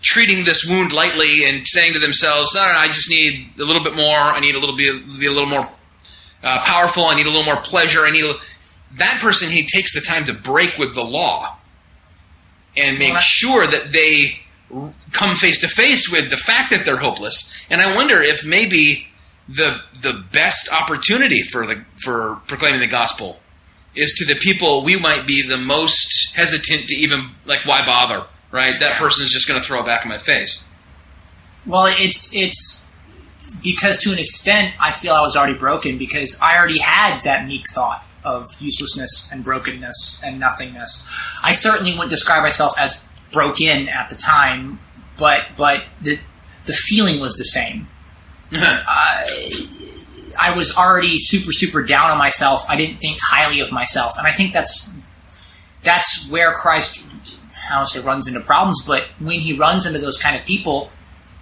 treating this wound lightly and saying to themselves, "No, I just need a little bit more. I need be a little more powerful. I need a little more pleasure. That person, he takes the time to break with the law and make sure that they come face to face with the fact that they're hopeless. And I wonder if maybe the best opportunity for proclaiming the gospel is to the people we might be the most hesitant to even, like, why bother? Right, that person is just going to throw it back in my face. Well, it's because to an extent I feel I was already broken because I already had that meek thought of uselessness and brokenness and nothingness. I certainly wouldn't describe myself as broken at the time, but the feeling was the same. I was already super, super down on myself. I didn't think highly of myself, and I think that's where Christ, I don't say runs into problems, but when he runs into those kind of people,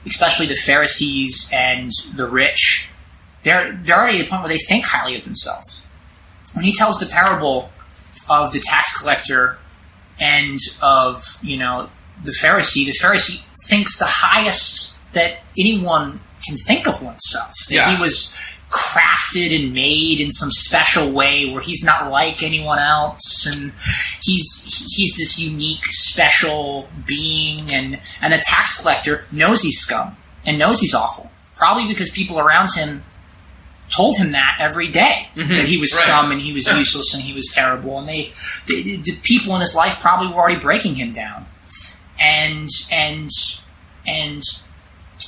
especially the Pharisees and the rich, they're already at a point where they think highly of themselves. When he tells the parable of the tax collector and of, the Pharisee thinks the highest that anyone can think of oneself. That he was crafted and made in some special way where he's not like anyone else, and he's this unique, special being, and the tax collector knows he's scum and knows he's awful, probably because people around him told him that every day, that he was scum and he was useless and he was terrible, and the people in his life probably were already breaking him down, and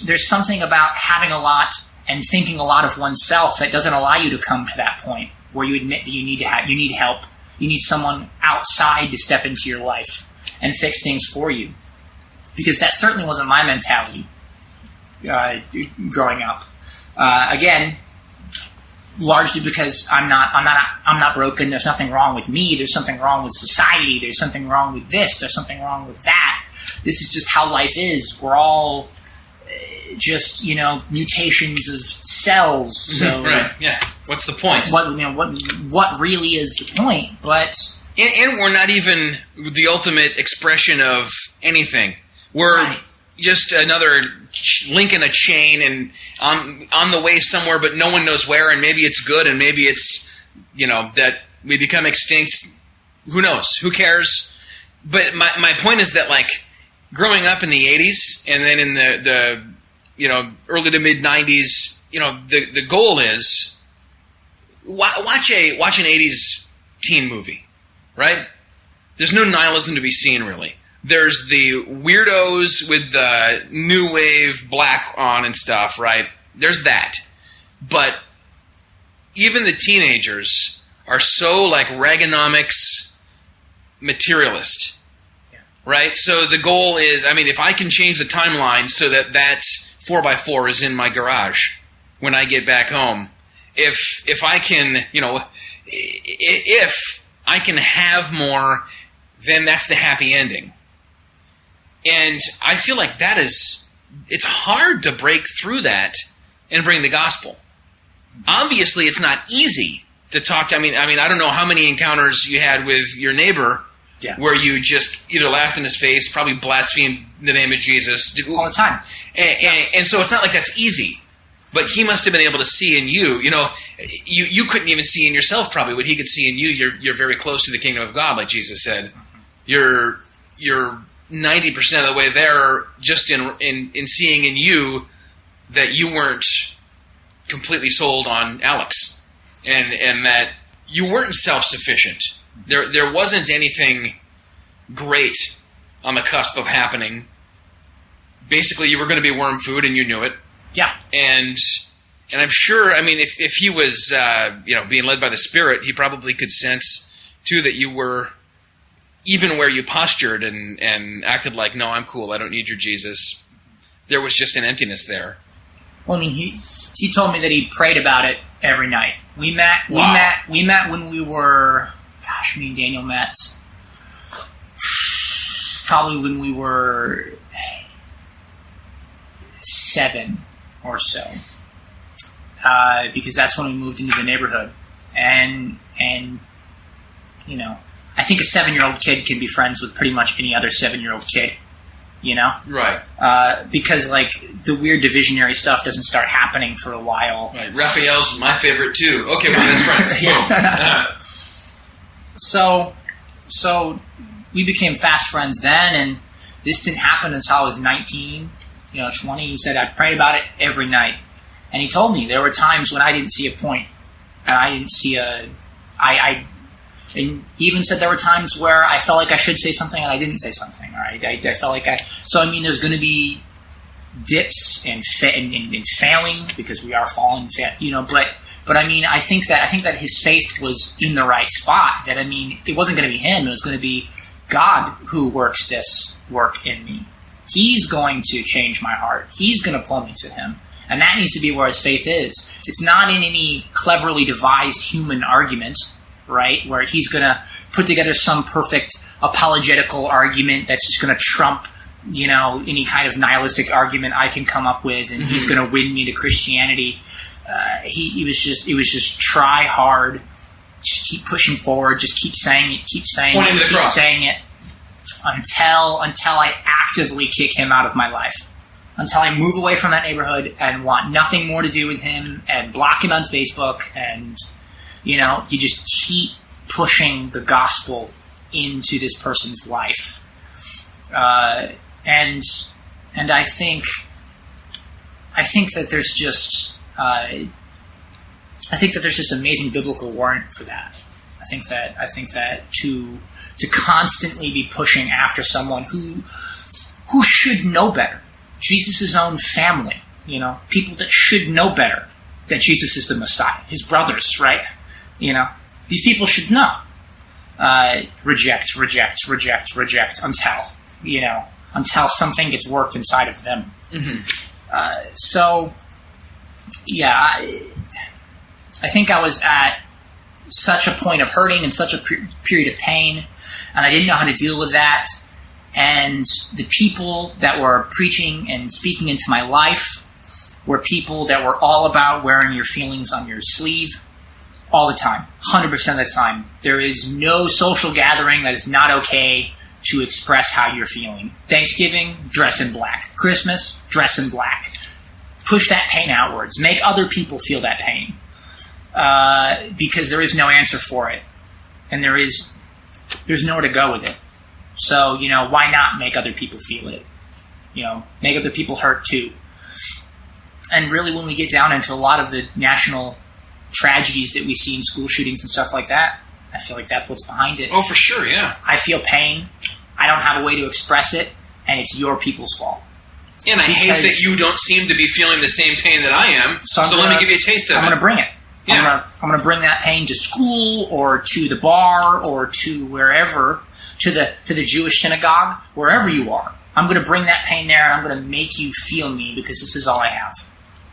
there's something about having a lot and thinking a lot of oneself that doesn't allow you to come to that point where you admit that you need help. You need someone outside to step into your life and fix things for you. Because that certainly wasn't my mentality growing up. Again, largely because I'm not broken. There's nothing wrong with me. There's something wrong with society. There's something wrong with this. There's something wrong with that. This is just how life is. We're all just mutations of cells. So what's the point? What really is the point? But and we're not even the ultimate expression of anything. We're just another link in a chain, and on the way somewhere, but no one knows where. And maybe it's good, and maybe it's that we become extinct. Who knows? Who cares? But my point is that, like, growing up in the 80s and then in the early to mid 90s, the goal is watch an 80s teen movie, right? There's no nihilism to be seen, really. There's the weirdos with the new wave black on and stuff, right? There's that. But even the teenagers are so, like, Reaganomics materialist. Right? So the goal is, if I can change the timeline so that 4x4 is in my garage when I get back home, if I can, if I can have more, then that's the happy ending. And I feel like it's hard to break through that and bring the gospel. Obviously, it's not easy to talk to, I don't know how many encounters you had with your neighbor where you just either laughed in his face, probably blasphemed the name of Jesus. All the time. And so it's not like that's easy. But he must have been able to see in you. You couldn't even see in yourself probably what he could see in you. You're very close to the kingdom of God, like Jesus said. You're you're 90% of the way there just in seeing in you that you weren't completely sold on Alex, and that you weren't self-sufficient. There wasn't anything great on the cusp of happening. Basically, you were going to be worm food, and you knew it. Yeah. And I'm sure, I mean, if he was being led by the Spirit, he probably could sense too that you were, even where you postured and acted like, no, I'm cool, I don't need your Jesus, there was just an emptiness there. Well, I mean, he told me that he prayed about it every night. We met when we were, me and Daniel met probably when we were 7 or so, because that's when we moved into the neighborhood, and I think a 7-year-old kid can be friends with pretty much any other 7-year-old kid, right? Because like the weird divisionary stuff doesn't start happening for a while. Right. Raphael's my favorite too. Okay, we're best friends. So we became fast friends then, and this didn't happen until I was 19, 20. He said I prayed about it every night, and he told me there were times when I didn't see a point, and I didn't see and he even said there were times where I felt like I should say something and I didn't say something. Or I felt like there's going to be dips and failing, because we are fallen, But I mean, I think that his faith was in the right spot. That, I mean, it wasn't going to be him; it was going to be God who works this work in me. He's going to change my heart. He's going to pull me to him, and that needs to be where his faith is. It's not in any cleverly devised human argument, right? Where he's going to put together some perfect apologetical argument that's just going to trump, any kind of nihilistic argument I can come up with, and he's going to win me to Christianity. It was just try hard, just keep pushing forward, just keep saying it until I actively kick him out of my life, until I move away from that neighborhood and want nothing more to do with him and block him on Facebook, and you just keep pushing the gospel into this person's life, and I think that there's just I think that there's just amazing biblical warrant for that. I think that to constantly be pushing after someone who should know better, Jesus' own family, people that should know better that Jesus is the Messiah, his brothers, right? These people should know. Reject until something gets worked inside of them. I think I was at such a point of hurting and such a period of pain, and I didn't know how to deal with that. And the people that were preaching and speaking into my life were people that were all about wearing your feelings on your sleeve all the time, 100% of the time. There is no social gathering that is not okay to express how you're feeling. Thanksgiving, dress in black. Christmas, dress in black. Push that pain outwards. Make other people feel that pain. Because there is no answer for it. And there's nowhere to go with it. So, why not make other people feel it? Make other people hurt too. And really, when we get down into a lot of the national tragedies that we see in school shootings and stuff like that, I feel like that's what's behind it. Oh, for sure, yeah. I feel pain. I don't have a way to express it, and it's your people's fault. And I hate that you don't seem to be feeling the same pain that I am, so let me give you a taste of it. I'm going to bring it. Yeah. I'm going to bring that pain to school, or to the bar, or to wherever, to the Jewish synagogue, wherever you are. I'm going to bring that pain there, and I'm going to make you feel me, because this is all I have.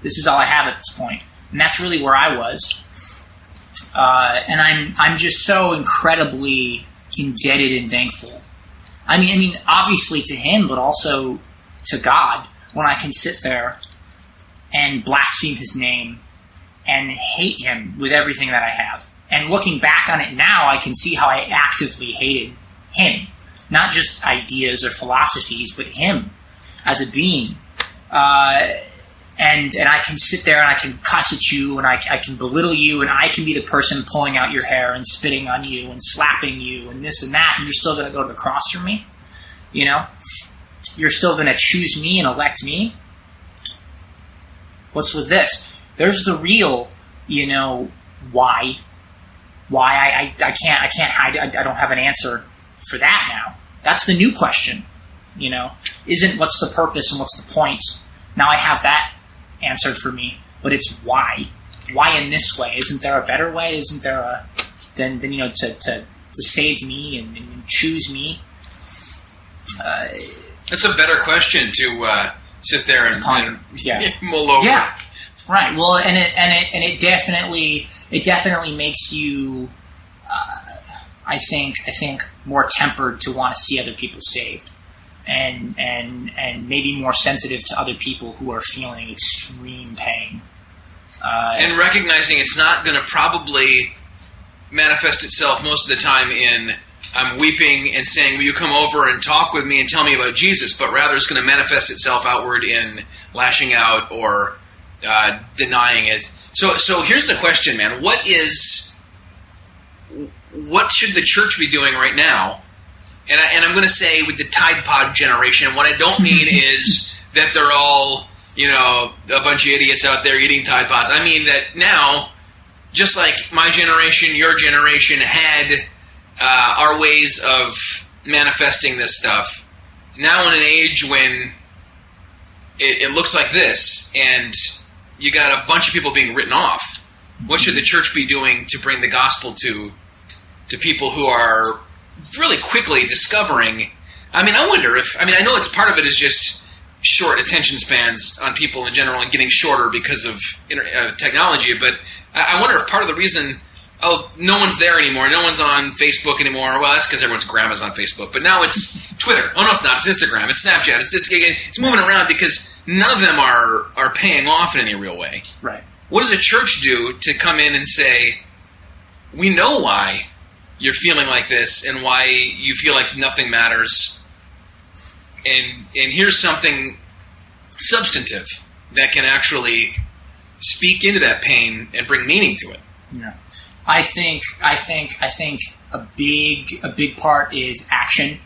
This is all I have at this point. And that's really where I was. And I'm just so incredibly indebted and thankful. I mean, obviously to him, but also to God, when I can sit there and blaspheme his name and hate him with everything that I have. And looking back on it now, I can see how I actively hated him. Not just ideas or philosophies, but him as a being. And I can sit there and I can cuss at you, and I can belittle you, and I can be the person pulling out your hair and spitting on you and slapping you and this and that, and you're still going to go to the cross for me? You're still going to choose me and elect me. What's with this? There's the real, why. Why I can't hide. I don't have an answer for that now. That's the new question. Isn't what's the purpose and what's the point? Now I have that answered for me, but it's why. Why in this way? Isn't there a better way? Isn't there a than to save me and choose me? That's a better question to sit there and mull over. Yeah, right. Well, and it definitely makes you, I think more tempered to want to see other people saved, and maybe more sensitive to other people who are feeling extreme pain. And recognizing it's not going to probably manifest itself most of the time in I'm weeping and saying, will you come over and talk with me and tell me about Jesus, but rather it's going to manifest itself outward in lashing out or denying it. So here's the question, man. What should the church be doing right now? And I'm going to say with the Tidepod generation, what I don't mean is that they're all, a bunch of idiots out there eating Tide Pods. I mean that now, just like my generation, your generation had our ways of manifesting this stuff. Now in an age when it looks like this, and you got a bunch of people being written off, what should the church be doing to bring the gospel to people who are really quickly discovering? I wonder if, I know it's part of it is just short attention spans on people in general and getting shorter because of technology, but I wonder if part of the reason, no one's there anymore, no one's on Facebook anymore, well, that's because everyone's grandma's on Facebook, but now it's Twitter. Oh, no, it's not. It's Instagram. It's Snapchat. It's moving around because none of them are paying off in any real way. Right. What does a church do to come in and say, we know why you're feeling like this and why you feel like nothing matters, and here's something substantive that can actually speak into that pain and bring meaning to it. Yeah. I think a big part is action.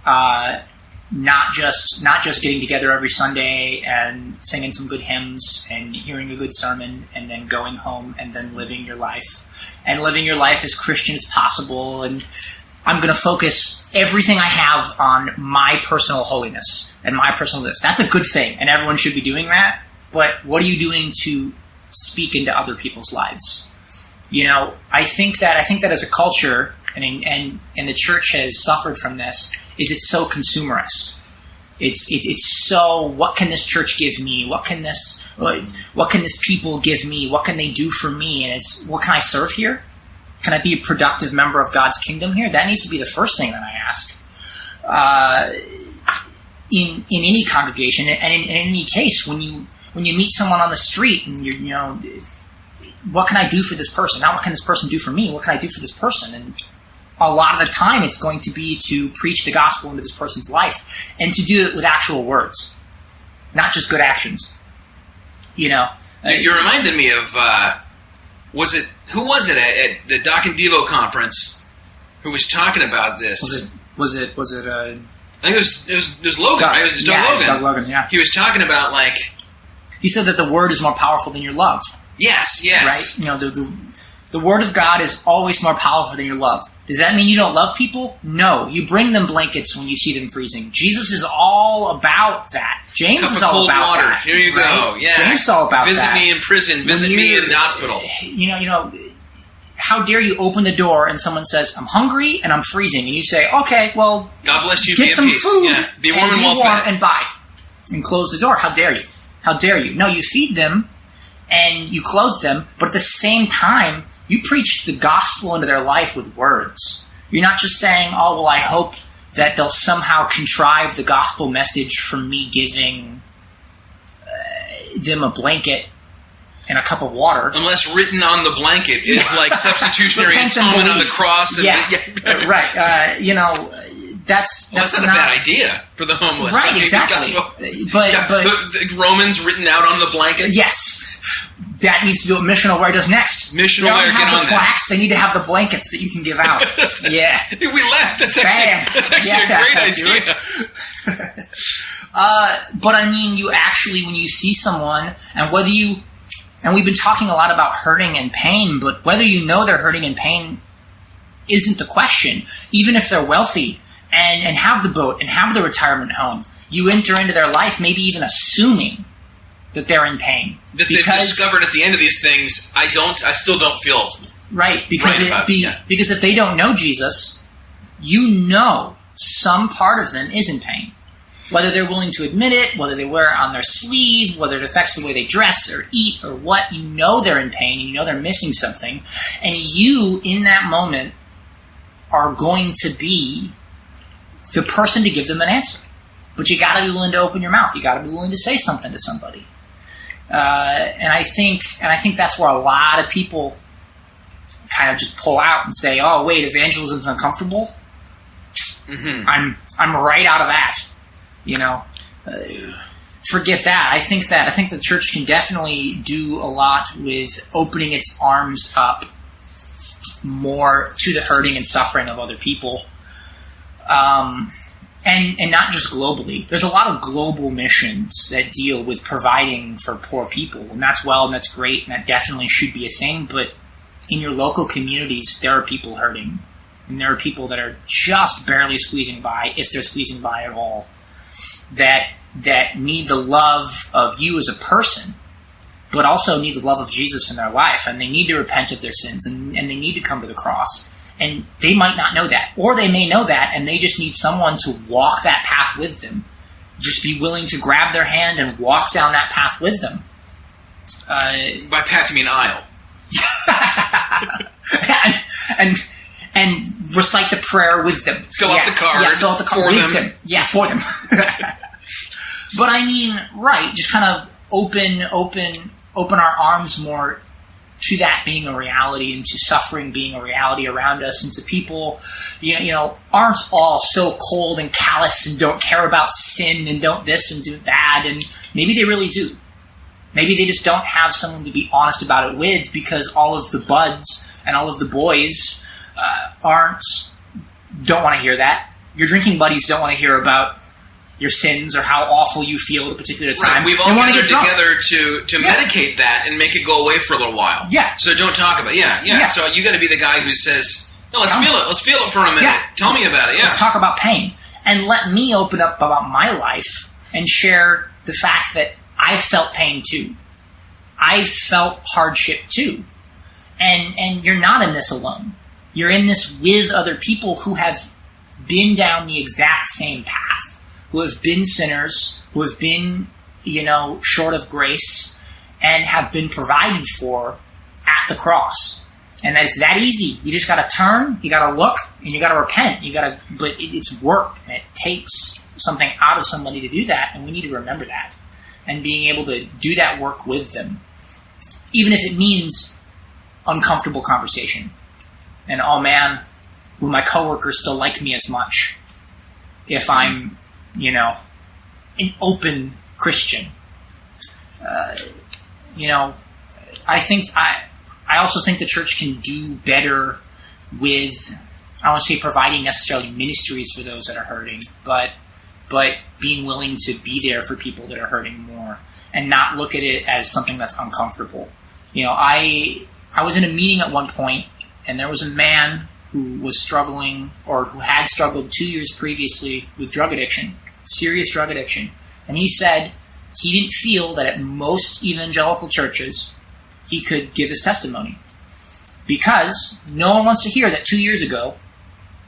Not just getting together every Sunday and singing some good hymns and hearing a good sermon and then going home and then living your life as Christian as possible. And I'm going to focus everything I have on my personal holiness and my personal this. That's a good thing, and everyone should be doing that. But what are you doing to speak into other people's lives? I think that as a culture, and the church has suffered from this, is it's so consumerist. It's so, what can this church give me? What can this people give me? What can they do for me? And it's, what can I serve here? Can I be a productive member of God's kingdom here? That needs to be the first thing that I ask. In any congregation, and in any case, when you meet someone on the street and what can I do for this person? Not what can this person do for me? What can I do for this person? And a lot of the time, it's going to be to preach the gospel into this person's life and to do it with actual words, not just good actions. You reminded me of who was it at the Doc and Devo conference who was talking about this? Was it? I think it was Logan. Right? It was Doug Logan. Yeah. He was talking about he said that the word is more powerful than your love. Yes. Right. The word of God is always more powerful than your love. Does that mean you don't love people? No. You bring them blankets when you see them freezing. Jesus is all about that. James is all about water. That. Here you go. Yeah. James is all about Visit that. me in prison. Visit me in the hospital. How dare you open the door and someone says, I'm hungry and I'm freezing. And you say, okay, well, God bless you. Get some peace. food. Yeah. Be warm and well fed. And buy. And close the door. How dare you? How dare you? No, you feed them and you clothe them, but at the same time, you preach the gospel into their life with words. You're not just saying, oh, well, I hope that they'll somehow contrive the gospel message from me giving them a blanket and a cup of water. Unless written on the blanket is like substitutionary atonement on the cross. And right. That's not a bad idea for the homeless. Right, exactly. But the Romans written out on the blanket? Yes. that needs to be what Missional Wear does next. Missional Wear, get have on the plaques. They need to have the blankets that you can give out. Yeah. We laughed. That's actually a great idea. But I mean, you actually, when you see someone, and we've been talking a lot about hurting and pain, but whether you know they're hurting and pain isn't the question. Even if they're wealthy and have the boat and have the retirement home, you enter into their life maybe even assuming that they're in pain. That they've discovered at the end of these things, I still don't feel right, because right because if they don't know Jesus, you know some part of them is in pain. Whether they're willing to admit it, whether they wear it on their sleeve, whether it affects the way they dress or eat or what, you know they're in pain, you know they're missing something, and you, in that moment, are going to be the person to give them an answer. But you got to be willing to open your mouth. You got to be willing to say something to somebody. And I think that's where a lot of people kind of just pull out and say, "Oh, wait, evangelism's uncomfortable." Mm-hmm. I'm right out of that. Forget that. I think the church can definitely do a lot with opening its arms up more to the hurting and suffering of other people, and not just globally. There's a lot of global missions that deal with providing for poor people, and that's great, and that definitely should be a thing. But in your local communities, there are people hurting, and there are people that are just barely squeezing by, if they're squeezing by at all, that need the love of you as a person, but also need the love of Jesus in their life, and they need to repent of their sins, and they need to come to the cross. And they might not know that, or they may know that, and they just need someone to walk that path with them. Just be willing to grab their hand and walk down that path with them. By path, you mean aisle. and recite the prayer with them. Fill out the card. Fill out the card with them. Yeah, for them. But I mean, right, just kind of open our arms more to that being a reality, and to suffering being a reality around us, and to people, aren't all so cold and callous and don't care about sin and don't this and do that, and maybe they really do. Maybe they just don't have someone to be honest about it with, because all of the buds and all of the boys don't want to hear that. Your drinking buddies don't want to hear about your sins or how awful you feel at a particular time. Right, we've all gathered together to medicate that and make it go away for a little while. Yeah. So don't talk about it. Yeah. So you got to be the guy who says, "No, let's feel it. Let's feel it for a minute. Yeah. Tell me about it." Yeah. Let's talk about pain, and let me open up about my life and share the fact that I felt pain too. I felt hardship too, and you're not in this alone. You're in this with other people who have been down the exact same path, who have been sinners, who have been, short of grace, and have been provided for at the cross. And it's that easy. You just got to turn, you got to look, and you got to repent. But it's work, and it takes something out of somebody to do that, and we need to remember that. And being able to do that work with them, even if it means uncomfortable conversation. And, oh man, will my coworkers still like me as much if I'm, an open Christian? I also think the church can do better with, I don't want to say providing necessarily ministries for those that are hurting, but being willing to be there for people that are hurting more, and not look at it as something that's uncomfortable. I was in a meeting at one point, and there was a man who was struggling, or who had struggled 2 years previously with drug addiction, serious drug addiction. And he said he didn't feel that at most evangelical churches he could give his testimony, because no one wants to hear that 2 years ago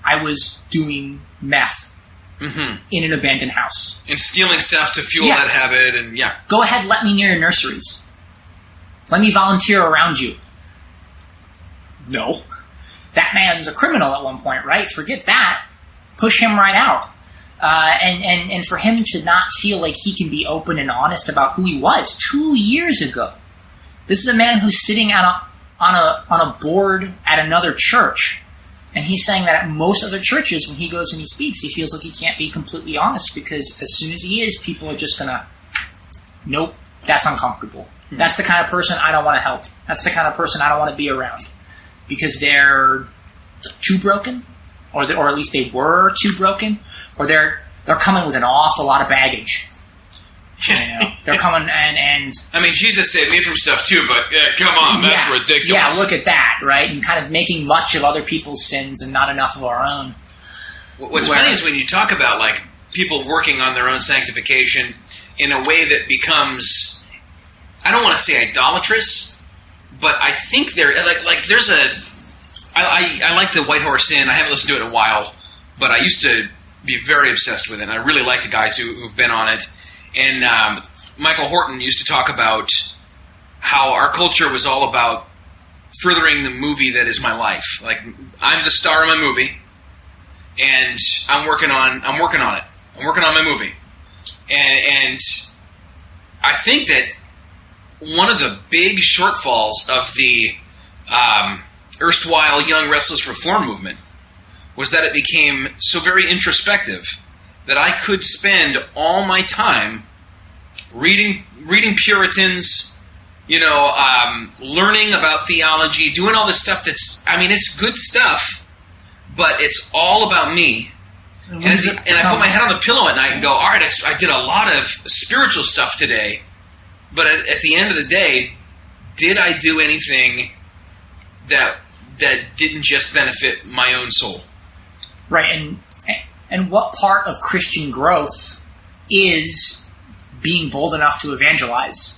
I was doing meth in an abandoned house. And stealing stuff to fuel that habit, and Go ahead, let me near your nurseries. Let me volunteer around you. No. That man's a criminal at one point, right? Forget that. Push him right out. And for him to not feel like he can be open and honest about who he was 2 years ago. This is a man who's sitting on a board at another church, and he's saying that at most other churches, when he goes and he speaks, he feels like he can't be completely honest, because as soon as he is, people are just gonna, nope, that's uncomfortable. That's the kind of person I don't want to help. That's the kind of person I don't want to be around. Because they're too broken, or at least they were too broken, or they're coming with an awful lot of baggage. You know, they're coming and I mean, Jesus saved me from stuff too, but come on, that's ridiculous. Yeah, look at that, right? And kind of making much of other people's sins and not enough of our own. What's funny is when you talk about like people working on their own sanctification in a way that becomes, I don't want to say idolatrous, but I think there's I like the White Horse Inn. I haven't listened to it in a while, but I used to be very obsessed with it. And I really like the guys who've been on it. And Michael Horton used to talk about how our culture was all about furthering the movie that is my life. Like, I'm the star of my movie, and I'm working on it. I'm working on my movie. And I think that one of the big shortfalls of the erstwhile Young Restless Reform movement was that it became so very introspective that I could spend all my time reading Puritans, learning about theology, doing all this stuff it's good stuff, but it's all about me. And I put my head on the pillow at night and go, all right, I did a lot of spiritual stuff today, but at the end of the day, did I do anything that didn't just benefit my own soul? Right, and what part of Christian growth is being bold enough to evangelize,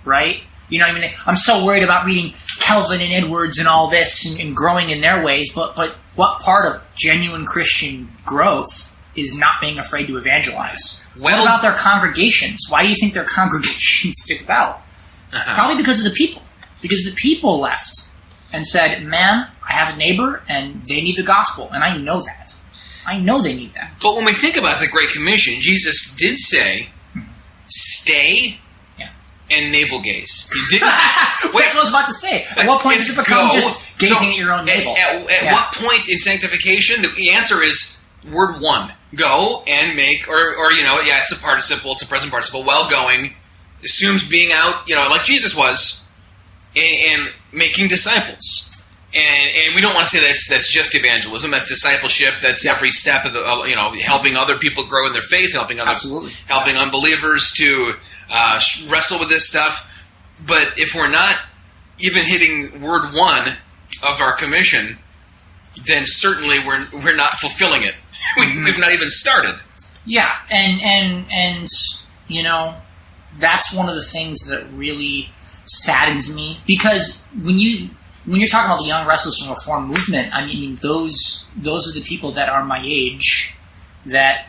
right? You know what I mean? I'm so worried about reading Calvin and Edwards and all this and growing in their ways, but what part of genuine Christian growth is not being afraid to evangelize? What about their congregations? Why do you think their congregations stick about? Probably because of the people. Because the people left and said, man, I have a neighbor and they need the gospel, and I know that. I know they need that. But when we think about the Great Commission, Jesus did say, stay and navel gaze. He didn't. That's what I was about to say. At what point does it become just gazing at your own navel? At what point in sanctification? The answer is word one. Go and make, it's a participle, it's a present participle. Well, going assumes being out, like Jesus was, and making disciples. And we don't want to say that's just evangelism. That's discipleship. That's every step of the helping other people grow in their faith, helping unbelievers to wrestle with this stuff. But if we're not even hitting word one of our commission, then certainly we're not fulfilling it. We've not even started. Yeah, and that's one of the things that really saddens me, because when you're talking about the Young Restless and Reform movement, I mean, those are the people that are my age that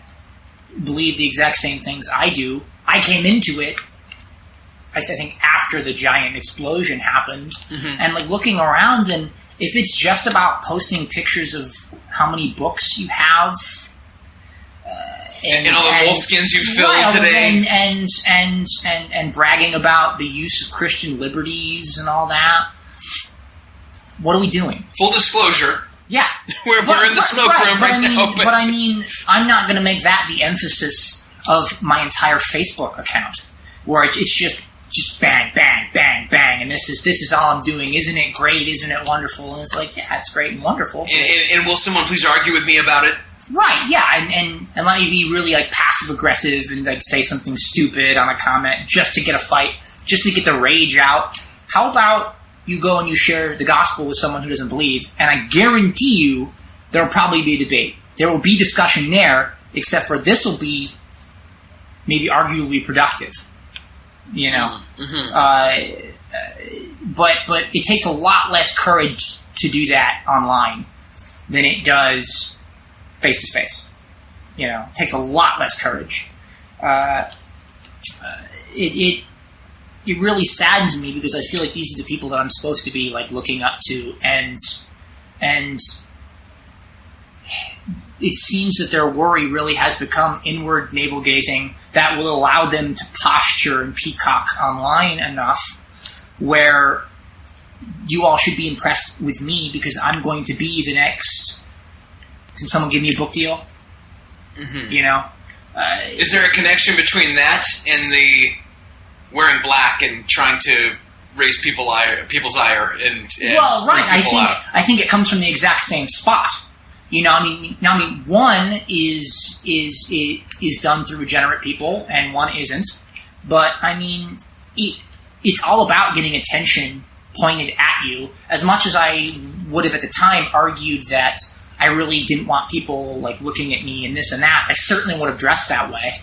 believe the exact same things I do. I came into it, I think, after the giant explosion happened, and looking around, and if it's just about posting pictures of how many books you have, and all the moleskins you filled today, and bragging about the use of Christian liberties and all that. What are we doing? Full disclosure. Yeah. We're in the smoke room right now. But I mean, I'm not going to make that the emphasis of my entire Facebook account, where it's just bang, bang, bang, bang, and this is all I'm doing. Isn't it great? Isn't it wonderful? And it's like, yeah, it's great and wonderful. And will someone please argue with me about it? Right, yeah, and let me be really passive-aggressive and say something stupid on a comment just to get a fight, just to get the rage out. How about you go and you share the gospel with someone who doesn't believe, and I guarantee you there will probably be a debate. There will be discussion there, except for this will be maybe arguably productive. But it takes a lot less courage to do that online than it does face-to-face. It takes a lot less courage. It really saddens me, because I feel like these are the people that I'm supposed to be looking up to, and it seems that their worry really has become inward navel gazing that will allow them to posture and peacock online enough where you all should be impressed with me because I'm going to be the next. Can someone give me a book deal? Is there a connection between that and the wearing black back and trying to raise people's ire and well, right. freak people out. I think it comes from the exact same spot. One is done through regenerate people, and one isn't. But it's all about getting attention pointed at you. As much as I would have at the time argued that I really didn't want people like looking at me and this and that, I certainly would have dressed that way.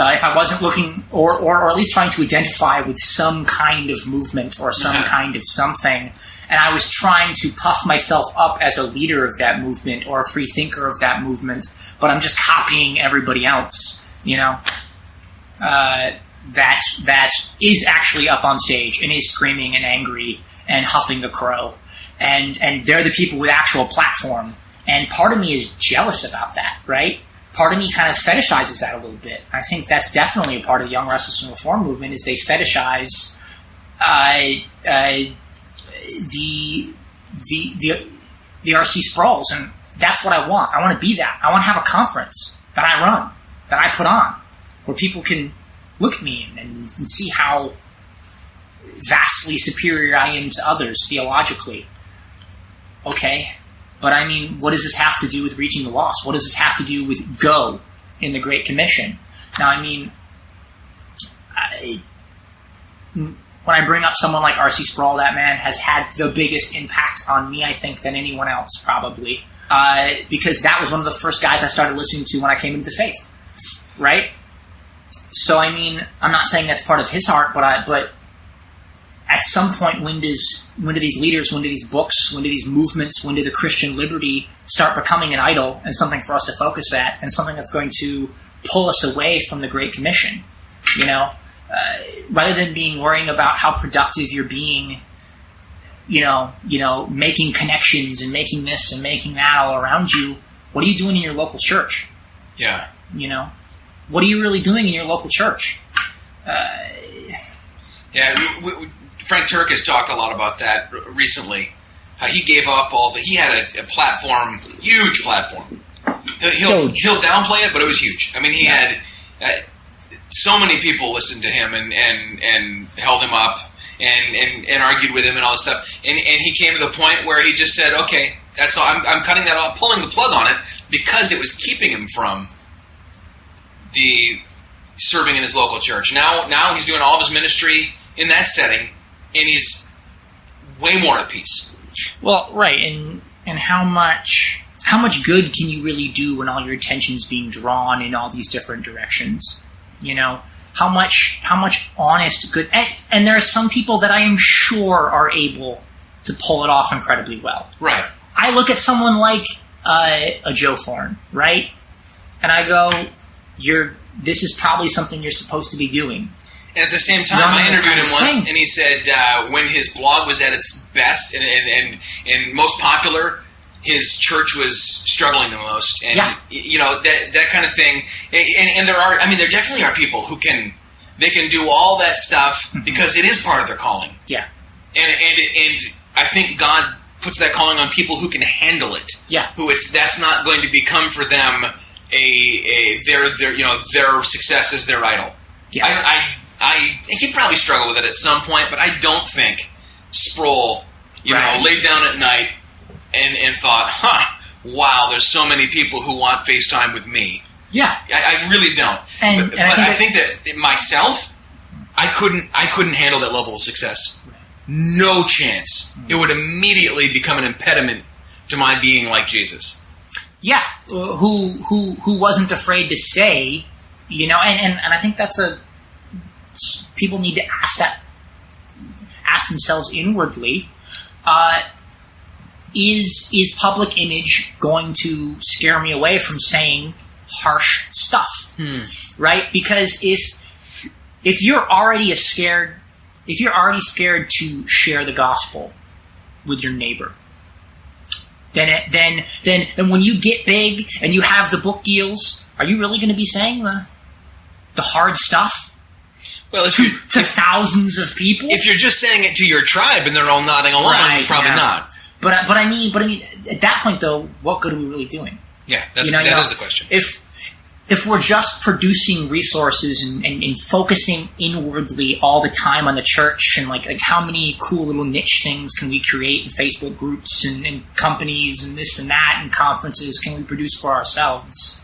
If I wasn't looking, or at least trying to identify with some kind of movement or some kind of something, and I was trying to puff myself up as a leader of that movement or a free thinker of that movement, but I'm just copying everybody else, that is actually up on stage and is screaming and angry and huffing the crow, and they're the people with actual platform, and part of me is jealous about that, right? Part of me kind of fetishizes that a little bit. I think that's definitely a part of the Young Restless and Reform movement, is they fetishize the R.C. Sprouls, and that's what I want. I want to be that. I want to have a conference that I run, that I put on, where people can look at me and see how vastly superior I am to others theologically. Okay. But what does this have to do with reaching the lost? What does this have to do with go in the Great Commission? Now, when I bring up someone like R.C. Sproul, that man has had the biggest impact on me, I think, than anyone else, probably. Because that was one of the first guys I started listening to when I came into the faith, right? So, I'm not saying that's part of his heart, but at some point, when do these leaders, when do these books, when do these movements, when do the Christian liberty start becoming an idol and something for us to focus at, and something that's going to pull us away from the Great Commission? Rather than worrying about how productive you're being, making connections and making this and making that all around you, what are you doing in your local church? Yeah. What are you really doing in your local church? Frank Turk has talked a lot about that recently. How he gave up he had a platform, huge platform. He'll downplay it, but it was huge. He had so many people listened to him and held him up and argued with him and all this stuff. And he came to the point where he just said, "Okay, that's all. I'm cutting that off, pulling the plug on it because it was keeping him from the serving in his local church. Now he's doing all of his ministry in that setting, and he's way more at peace." Well, right, and how much good can you really do when all your attention's being drawn in all these different directions? How much honest good, and there are some people that I am sure are able to pull it off incredibly well. Right. I look at someone like a Joe Thorne, right, and I go, this is probably something you're supposed to be doing. And at the same time, I interviewed him once, and he said when his blog was at its best and most popular, his church was struggling the most. And, that kind of thing. And there definitely are people who can do all that stuff because it is part of their calling. Yeah. And I think God puts that calling on people who can handle it. Yeah. That's not going to become for them their success is their idol. Yeah. He probably struggled with it at some point, but I don't think Sproul, laid down at night and thought, wow, there's so many people who want FaceTime with me. Yeah. I really don't. But I think that myself, I couldn't handle that level of success. No chance. It would immediately become an impediment to my being like Jesus. Yeah. Who wasn't afraid to say, and I think that's people need to ask themselves inwardly, is public image going to scare me away from saying harsh stuff? Right? Because if you're already scared to share the gospel with your neighbor, then when you get big and you have the book deals, are you really going to be saying the hard stuff? Well, to thousands of people. If you're just saying it to your tribe and they're all nodding along, right, probably not. But I mean, at that point though, what good are we really doing? Yeah, that is the question. if we're just producing resources and focusing inwardly all the time on the church and like how many cool little niche things can we create in Facebook groups and companies and this and that and conferences can we produce for ourselves,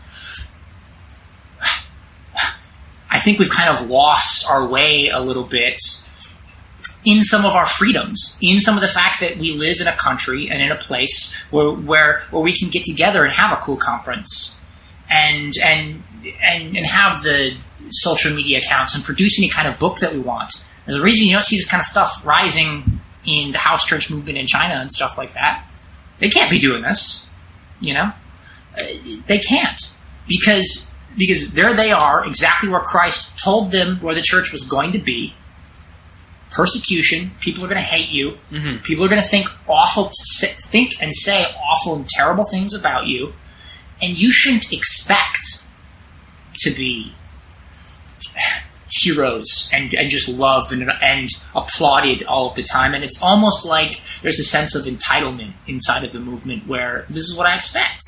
I think we've kind of lost our way a little bit in some of our freedoms, in some of the fact that we live in a country and in a place where we can get together and have a cool conference and have the social media accounts and produce any kind of book that we want. And the reason you don't see this kind of stuff rising in the house church movement in China and stuff like that, they can't be doing this, They can't. Because there they are, exactly where Christ told them where the church was going to be. Persecution, people are going to hate you. Mm-hmm. People are going to think and say awful and terrible things about you. And you shouldn't expect to be heroes and just loved and applauded all of the time. And it's almost like there's a sense of entitlement inside of the movement where this is what I expect.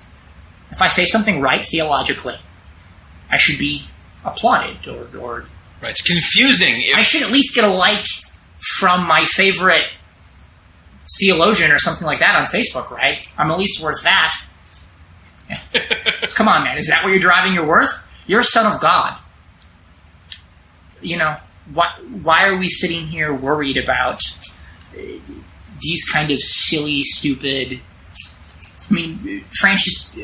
If I say something right theologically, I should be applauded or right. It's confusing. I should at least get a like from my favorite theologian or something like that on Facebook, right? I'm at least worth that. Come on, man. Is that where you're driving your worth? You're a son of God. Why are we sitting here worried about these kind of silly, stupid... I mean, Francis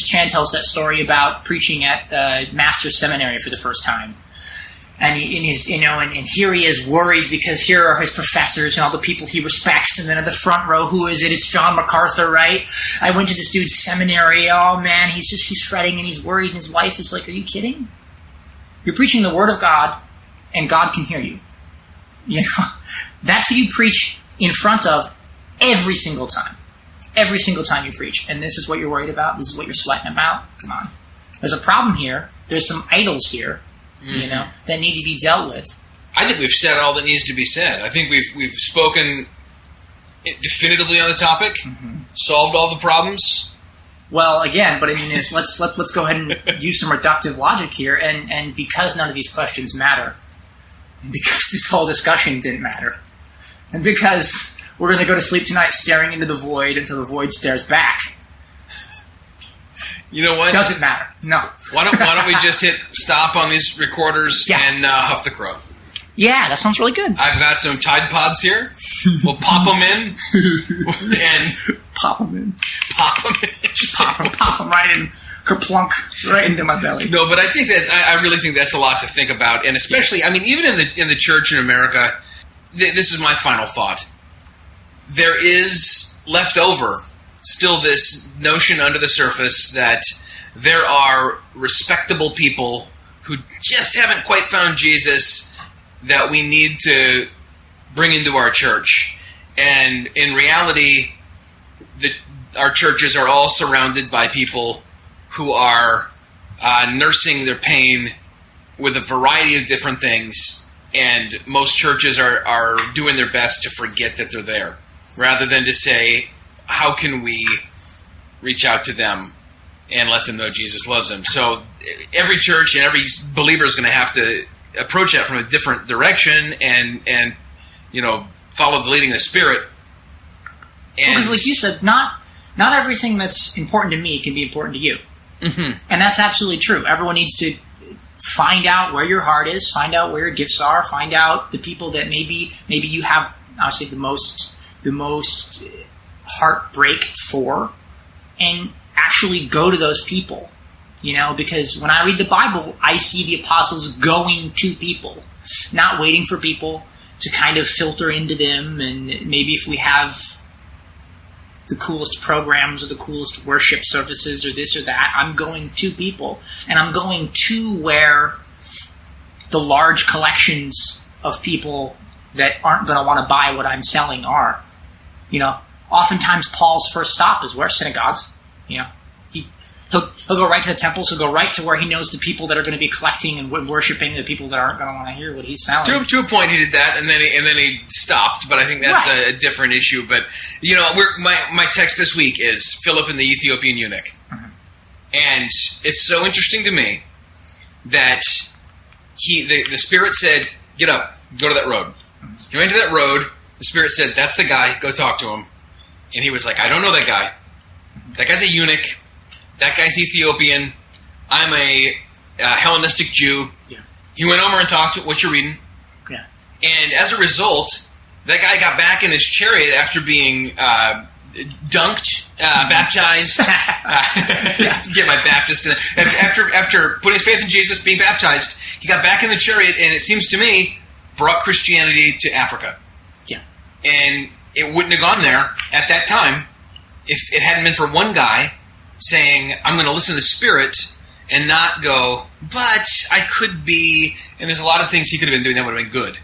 Chan tells that story about preaching at Master's Seminary for the first time. And and here he is worried because here are his professors and all the people he respects. And then at the front row, who is it? It's John MacArthur, right? I went to this dude's seminary. Oh man, he's fretting and he's worried. And his wife is like, "Are you kidding? You're preaching the word of God, and God can hear you. That's who you preach in front of every single time. Every single time you preach. And this is what you're worried about. This is what you're sweating about. Come on. There's a problem here. There's some idols here." Mm-hmm. That need to be dealt with. I think we've said all that needs to be said. I think we've spoken definitively on the topic, solved all the problems. Well, again, but I mean, let's go ahead and use some reductive logic here, and because none of these questions matter, and because this whole discussion didn't matter, and because we're going to go to sleep tonight staring into the void until the void stares back. You know what? Doesn't matter. No. Why don't we just hit stop on these recorders and huff the crow? Yeah, that sounds really good. I've got some Tidepods here. We'll pop them in and pop them in. Just pop them right in. Kerplunk right into my belly. No, but I think I really think that's a lot to think about, and especially, I mean, even in the church in America. This is my final thought. There is left over still this notion under the surface that there are respectable people who just haven't quite found Jesus that we need to bring into our church. And in reality, our churches are all surrounded by people who are nursing their pain with a variety of different things. And most churches are doing their best to forget that they're there, rather than to say, how can we reach out to them and let them know Jesus loves them? So every church and every believer is going to have to approach that from a different direction and follow the leading of the Spirit. Because like you said, not everything that's important to me can be important to you. Mm-hmm. And that's absolutely true. Everyone needs to find out where your heart is, find out where your gifts are, find out the people that maybe you have, obviously, the most heartbreak for, and actually go to those people. Because when I read the Bible, I see the apostles going to people, not waiting for people to kind of filter into them. And maybe if we have the coolest programs or the coolest worship services or this or that, I'm going to people. And I'm going to where the large collections of people that aren't going to want to buy what I'm selling are. Oftentimes Paul's first stop is where? Synagogues. He'll go right to the temples. He'll go right to where he knows the people that are going to be collecting and worshiping, the people that aren't going to want to hear what he's selling. To a point, he did that, and then he stopped. But I think that's a different issue. But my text this week is Philip and the Ethiopian eunuch. Mm-hmm. And it's so interesting to me that the Spirit said, get up, go to that road. He went to that road. The Spirit said, that's the guy, go talk to him. And he was like, I don't know that guy. That guy's a eunuch. That guy's Ethiopian. I'm a Hellenistic Jew. Yeah. He went over and talked to what you're reading. Yeah. And as a result, that guy got back in his chariot after being dunked, baptized. Get my Baptist in there. After putting his faith in Jesus, being baptized, he got back in the chariot, and it seems to me, brought Christianity to Africa. Yeah. And it wouldn't have gone there at that time if it hadn't been for one guy saying, I'm going to listen to the Spirit and not go, but I could be, and there's a lot of things he could have been doing that would have been good,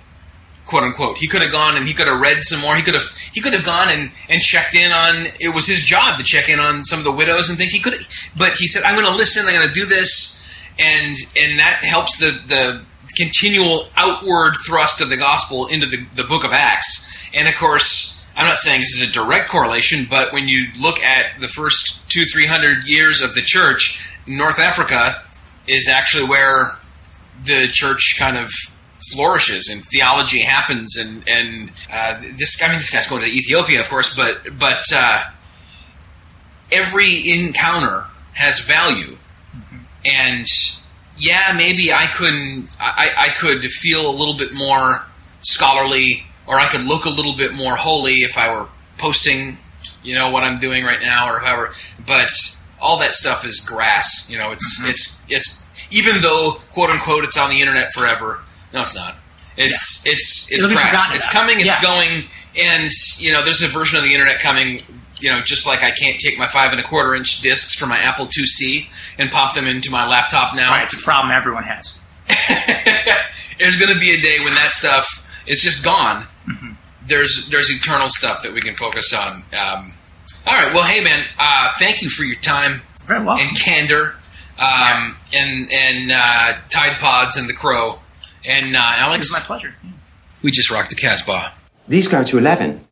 quote unquote. He could have gone and he could have read some more. He could have gone and checked in on, it was his job to check in on some of the widows and things. He could have, but he said, I'm going to listen, I'm going to do this, and that helps the continual outward thrust of the gospel into the book of Acts. And of course, I'm not saying this is a direct correlation, but when you look at the first 200-300 years of the church, North Africa is actually where the church kind of flourishes and theology happens. And this guy's going to Ethiopia, of course, but every encounter has value. Mm-hmm. And yeah, maybe I could feel a little bit more scholarly, or I could look a little bit more holy if I were posting, what I'm doing right now, or however. But all that stuff is grass. It's even though, quote unquote, it's on the internet forever. No, it's not. It's grass. It's coming. It's going. And there's a version of the internet coming. Just like I can't take my 5 1/4-inch discs from my Apple IIc and pop them into my laptop now. Right, it's a problem everyone has. There's going to be a day when that stuff is just gone. Mm-hmm. There's eternal stuff that we can focus on. All right, well, hey, man, thank you for your time. Very well. And candor, and Tidepods and the Crow. And Alex, it was my pleasure. We just rocked the Casbah. These go to 11.